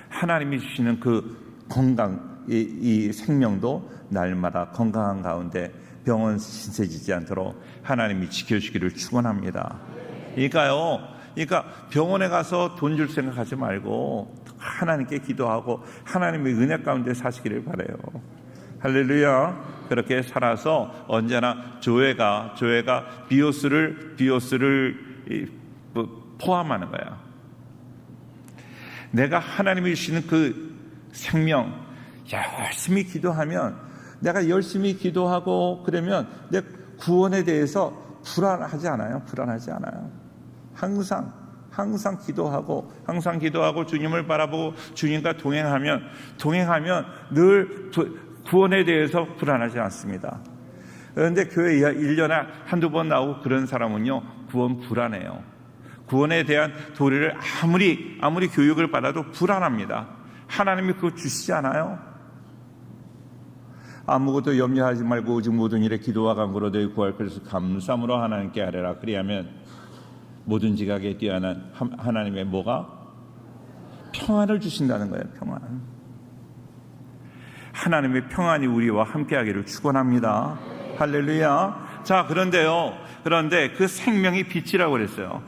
하나님이 주시는 그 건강, 이 생명도 날마다 건강한 가운데 병원 신세지지 않도록 하나님이 지켜주기를 축원합니다. 그러니까 병원에 가서 돈 줄 생각하지 말고 하나님께 기도하고 하나님의 은혜 가운데 사시기를 바라요. 할렐루야. 그렇게 살아서 언제나 교회가 비오스를 포함하는 거야. 내가 하나님이 주시는 그 생명 열심히 기도하면, 내가 열심히 기도하고 그러면 내 구원에 대해서 불안하지 않아요. 항상 기도하고 주님을 바라보고 주님과 동행하면 늘 구원에 대해서 불안하지 않습니다. 그런데 교회에 1년에 한두 번 나오고 그런 사람은요, 구원 불안해요. 구원에 대한 도리를 아무리 교육을 받아도 불안합니다. 하나님이 그거 주시지 않아요? 아무것도 염려하지 말고 오직 모든 일에 기도와 간구로 너희 구할 것을 감사함으로 하나님께 아뢰라. 그리하면 모든 지각에 뛰어난 하나님의 뭐가? 평안을 주신다는 거예요. 평안. 하나님의 평안이 우리와 함께하기를 축원합니다. 할렐루야. 자, 그런데 그 생명이 빛이라고 그랬어요.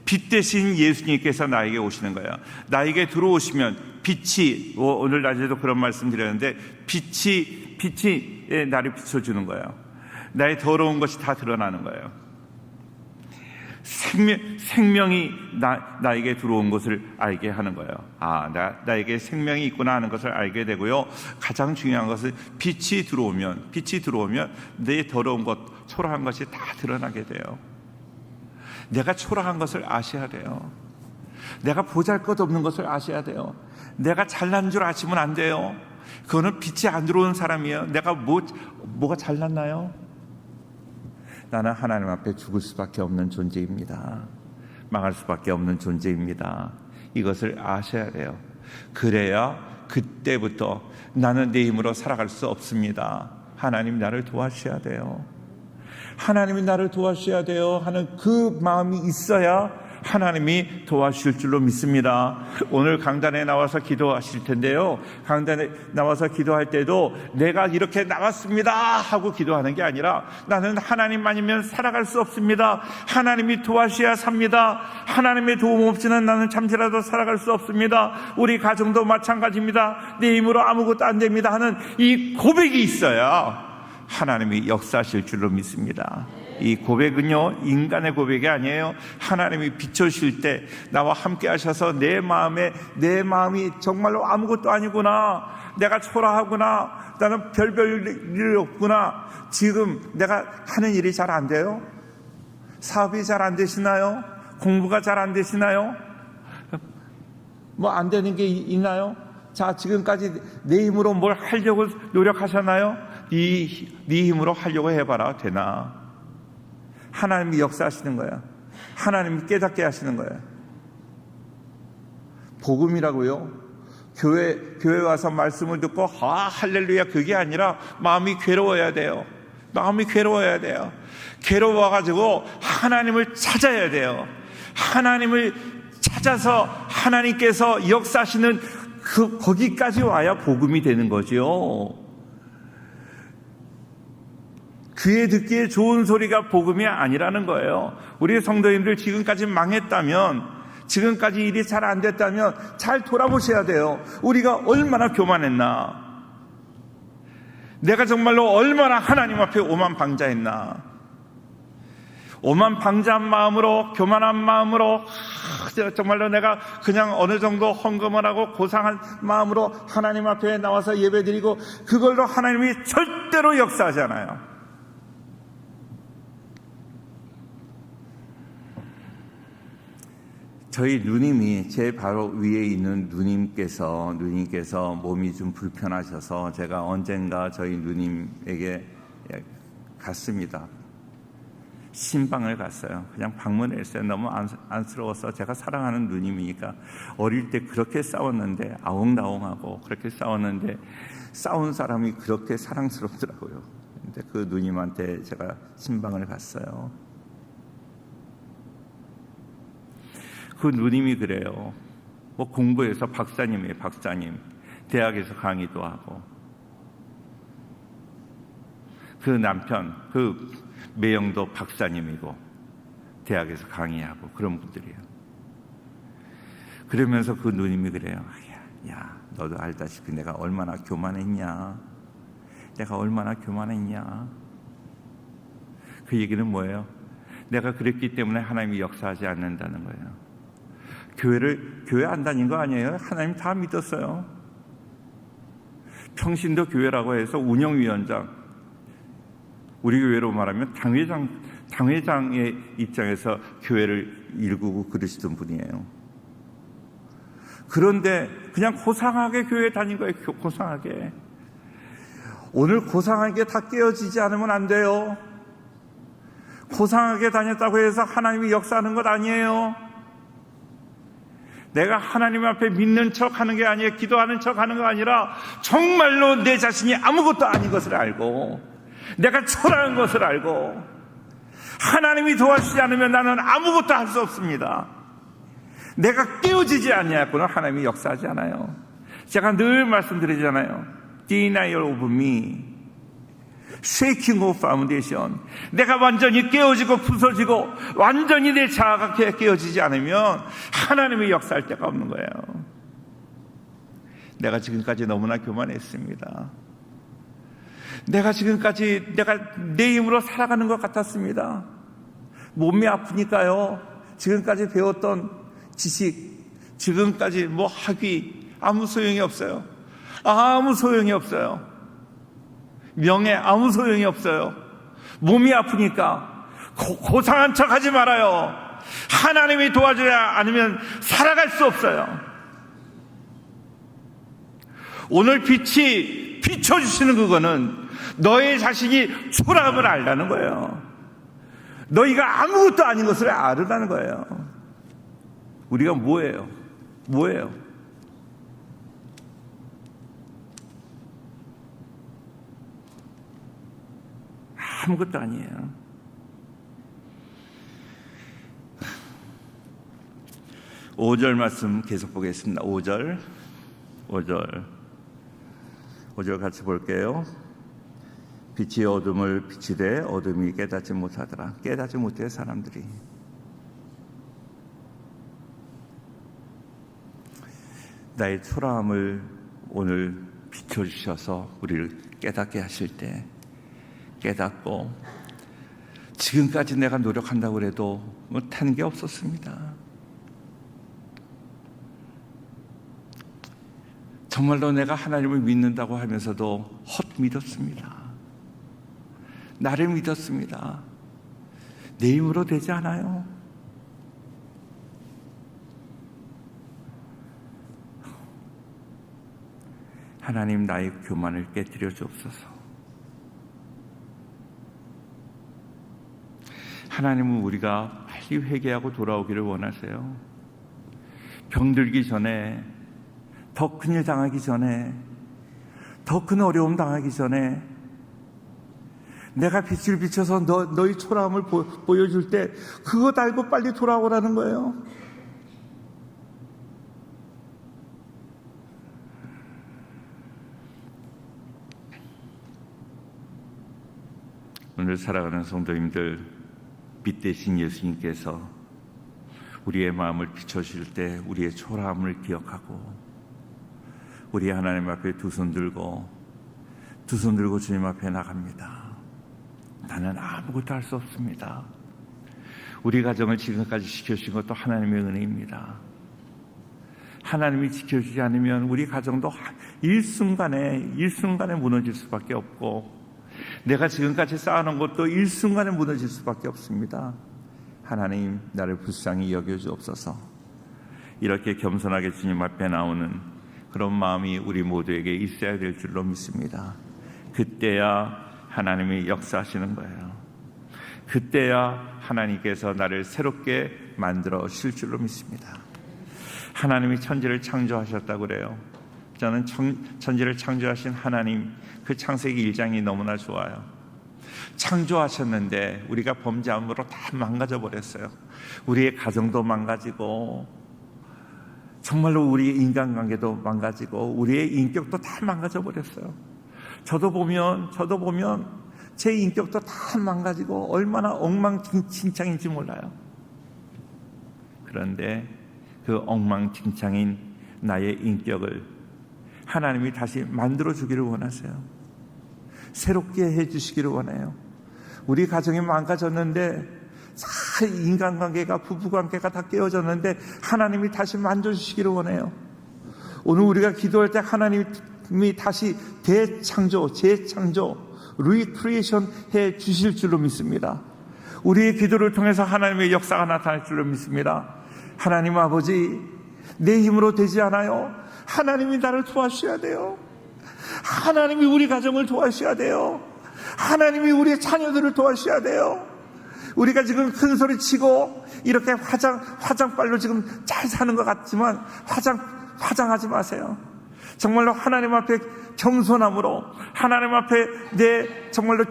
빛 대신 예수님께서 나에게 오시는 거예요. 나에게 들어오시면 빛이, 오늘 낮에도 그런 말씀 드렸는데, 빛이 나를 비춰주는 거예요. 나의 더러운 것이 다 드러나는 거예요. 생명이 나에게 들어온 것을 알게 하는 거예요. 나에게 생명이 있구나 하는 것을 알게 되고요. 가장 중요한 것은 빛이 들어오면 내 더러운 것, 초라한 것이 다 드러나게 돼요. 내가 초라한 것을 아셔야 돼요. 내가 보잘것없는 것을 아셔야 돼요. 내가 잘난 줄 아시면 안 돼요. 그거는 빛이 안 들어온 사람이에요. 내가 뭐가 잘났나요? 나는 하나님 앞에 죽을 수밖에 없는 존재입니다. 망할 수밖에 없는 존재입니다. 이것을 아셔야 돼요. 그래야 그때부터 나는 내 힘으로 살아갈 수 없습니다. 하나님 나를 도와주셔야 돼요. 하나님이 나를 도와주셔야 돼요 하는 그 마음이 있어야 하나님이 도와주실 줄로 믿습니다. 오늘 강단에 나와서 기도하실 텐데요, 강단에 나와서 기도할 때도 내가 이렇게 나왔습니다 하고 기도하는 게 아니라, 나는 하나님만이면 살아갈 수 없습니다. 하나님이 도와주셔야 삽니다. 하나님의 도움 없이는 나는 잠시라도 살아갈 수 없습니다. 우리 가정도 마찬가지입니다. 내 힘으로 아무것도 안 됩니다 하는 이 고백이 있어야 하나님이 역사하실 줄로 믿습니다. 이 고백은요, 인간의 고백이 아니에요. 하나님이 비춰주실 때 나와 함께 하셔서 내 마음이 정말로 아무것도 아니구나, 내가 초라하구나, 나는 별별 일 없구나, 지금 내가 하는 일이 잘 안 돼요? 사업이 잘 안 되시나요? 공부가 잘 안 되시나요? 뭐 안 되는 게 있나요? 자, 지금까지 내 힘으로 뭘 하려고 노력하셨나요? 네 힘으로 하려고 해봐라. 되나? 하나님이 역사하시는 거야. 하나님이 깨닫게 하시는 거야. 복음이라고요. 교회 와서 말씀을 듣고 할렐루야 그게 아니라 마음이 괴로워야 돼요. 괴로워가지고 하나님을 찾아야 돼요. 하나님을 찾아서 하나님께서 역사하시는 거기까지 와야 복음이 되는 거죠. 귀에 듣기에 좋은 소리가 복음이 아니라는 거예요. 우리 성도님들 지금까지 망했다면, 지금까지 일이 잘 안 됐다면 잘 돌아보셔야 돼요. 우리가 얼마나 교만했나, 내가 정말로 얼마나 하나님 앞에 오만방자했나. 오만방자한 마음으로, 교만한 마음으로, 정말로 내가 그냥 어느 정도 헌금을 하고 고상한 마음으로 하나님 앞에 나와서 예배드리고, 그걸로 하나님이 절대로 역사하지 않아요. 저희 누님이 제 바로 위에 있는 누님께서 몸이 좀 불편하셔서 제가 언젠가 저희 누님에게 갔습니다. 신방을 갔어요. 그냥 방문했어요. 너무 안쓰러워서. 제가 사랑하는 누님이니까. 어릴 때 그렇게 싸웠는데, 아웅다웅하고 그렇게 싸웠는데, 싸운 사람이 그렇게 사랑스럽더라고요. 근데 그 누님한테 제가 신방을 갔어요. 그 누님이 그래요. 뭐 공부해서 박사님이에요. 박사님. 대학에서 강의도 하고. 그 남편, 그 매형도 박사님이고 대학에서 강의하고 그런 분들이에요. 그러면서 그 누님이 그래요. 야, 너도 알다시피 내가 얼마나 교만했냐. 그 얘기는 뭐예요? 내가 그랬기 때문에 하나님이 역사하지 않는다는 거예요. 교회 안 다닌 거 아니에요? 하나님 다 믿었어요. 평신도 교회라고 해서 운영위원장, 우리 교회로 말하면 당회장의 입장에서 교회를 일구고 그러시던 분이에요. 그런데 그냥 고상하게 교회 다닌 거예요. 고상하게. 오늘 고상하게 다 깨어지지 않으면 안 돼요. 고상하게 다녔다고 해서 하나님이 역사하는 것 아니에요. 내가 하나님 앞에 믿는 척 하는 게 아니에요. 기도하는 척 하는 거 아니라 정말로 내 자신이 아무것도 아닌 것을 알고, 내가 초라한 것을 알고, 하나님이 도와주지 않으면 나는 아무것도 할 수 없습니다. 내가 깨어지지 않냐고는 하나님이 역사하지 않아요. 제가 늘 말씀드리잖아요. Denial of me, shaking of foundation. 내가 완전히 깨어지고 부서지고 완전히 내 자아가 깨어지지 않으면 하나님이 역사할 데가 없는 거예요. 내가 지금까지 너무나 교만했습니다. 내가 지금까지 내 힘으로 살아가는 것 같았습니다. 몸이 아프니까요. 지금까지 배웠던 지식, 지금까지 학위 아무 소용이 없어요. 아무 소용이 없어요. 명예 아무 소용이 없어요. 몸이 아프니까 고상한 척 하지 말아요. 하나님이 도와줘야 않으면 살아갈 수 없어요. 오늘 빛이 비춰주시는 그거는 너의 자신이 초라함을 알라는 거예요. 너희가 아무것도 아닌 것을 알으라는 거예요. 우리가 뭐예요? 아무것도 아니에요. 오절 말씀 계속 보겠습니다. 5절 같이 볼게요. 빛이 어둠을 비추되 어둠이 깨닫지 못하더라. 깨닫지 못해 사람들이. 나의 초라함을 오늘 비춰주셔서 우리를 깨닫게 하실 때 깨닫고, 지금까지 내가 노력한다고 해도 못하는 게 없었습니다. 정말로 내가 하나님을 믿는다고 하면서도 헛믿었습니다. 나를 믿었습니다. 내 힘으로 되지 않아요. 하나님, 나의 교만을 깨뜨려 주옵소서. 하나님은 우리가 빨리 회개하고 돌아오기를 원하세요. 병들기 전에, 더 큰 일 당하기 전에, 더 큰 어려움 당하기 전에, 내가 빛을 비춰서 너희 초라함을 보여줄 때 그것 알고 빨리 돌아오라는 거예요. 오늘 살아가는 성도님들, 빛 대신 예수님께서 우리의 마음을 비춰주실 때 우리의 초라함을 기억하고, 우리 하나님 앞에 두 손 들고 주님 앞에 나갑니다. 나는 아무것도 할 수 없습니다. 우리 가정을 지금까지 지켜주신 것도 하나님의 은혜입니다. 하나님이 지켜주지 않으면 우리 가정도 일순간에 무너질 수밖에 없고, 내가 지금까지 쌓아놓은 것도 일순간에 무너질 수밖에 없습니다. 하나님, 나를 불쌍히 여겨주옵소서. 이렇게 겸손하게 주님 앞에 나오는 그런 마음이 우리 모두에게 있어야 될 줄로 믿습니다. 그때야 하나님이 역사하시는 거예요. 그때야 하나님께서 나를 새롭게 만들어 실 줄로 믿습니다. 하나님이 천지를 창조하셨다고 그래요. 저는 천지를 창조하신 하나님, 그 창세기 1장이 너무나 좋아요. 창조하셨는데 우리가 범죄함으로 다 망가져 버렸어요. 우리의 가정도 망가지고, 정말로 우리의 인간관계도 망가지고, 우리의 인격도 다 망가져 버렸어요. 저도 보면 제 인격도 다 망가지고 얼마나 엉망진창인지 몰라요. 그런데 그 엉망진창인 나의 인격을 하나님이 다시 만들어주기를 원하세요. 새롭게 해주시기를 원해요. 우리 가정이 망가졌는데, 인간관계가, 부부관계가 다 깨어졌는데 하나님이 다시 만져주시기를 원해요. 오늘 우리가 기도할 때 하나님이 다시 재창조, 리크리에이션 해 주실 줄로 믿습니다. 우리의 기도를 통해서 하나님의 역사가 나타날 줄로 믿습니다. 하나님 아버지, 내 힘으로 되지 않아요. 하나님이 나를 도와주셔야 돼요. 하나님이 우리 가정을 도와주셔야 돼요. 하나님이 우리의 자녀들을 도와주셔야 돼요. 우리가 지금 큰 소리 치고 이렇게 화장빨로 지금 잘 사는 것 같지만 화장하지 마세요. 정말로 하나님 앞에 겸손함으로, 하나님 앞에 정말로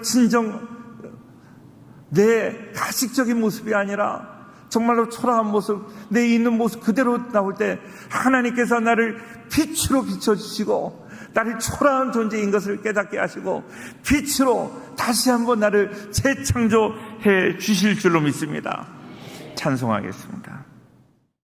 내 가식적인 모습이 아니라 정말로 초라한 모습, 내 있는 모습 그대로 나올 때 하나님께서 나를 빛으로 비춰주시고, 나를 초라한 존재인 것을 깨닫게 하시고 빛으로 다시 한번 나를 재창조해 주실 줄로 믿습니다. 찬송하겠습니다.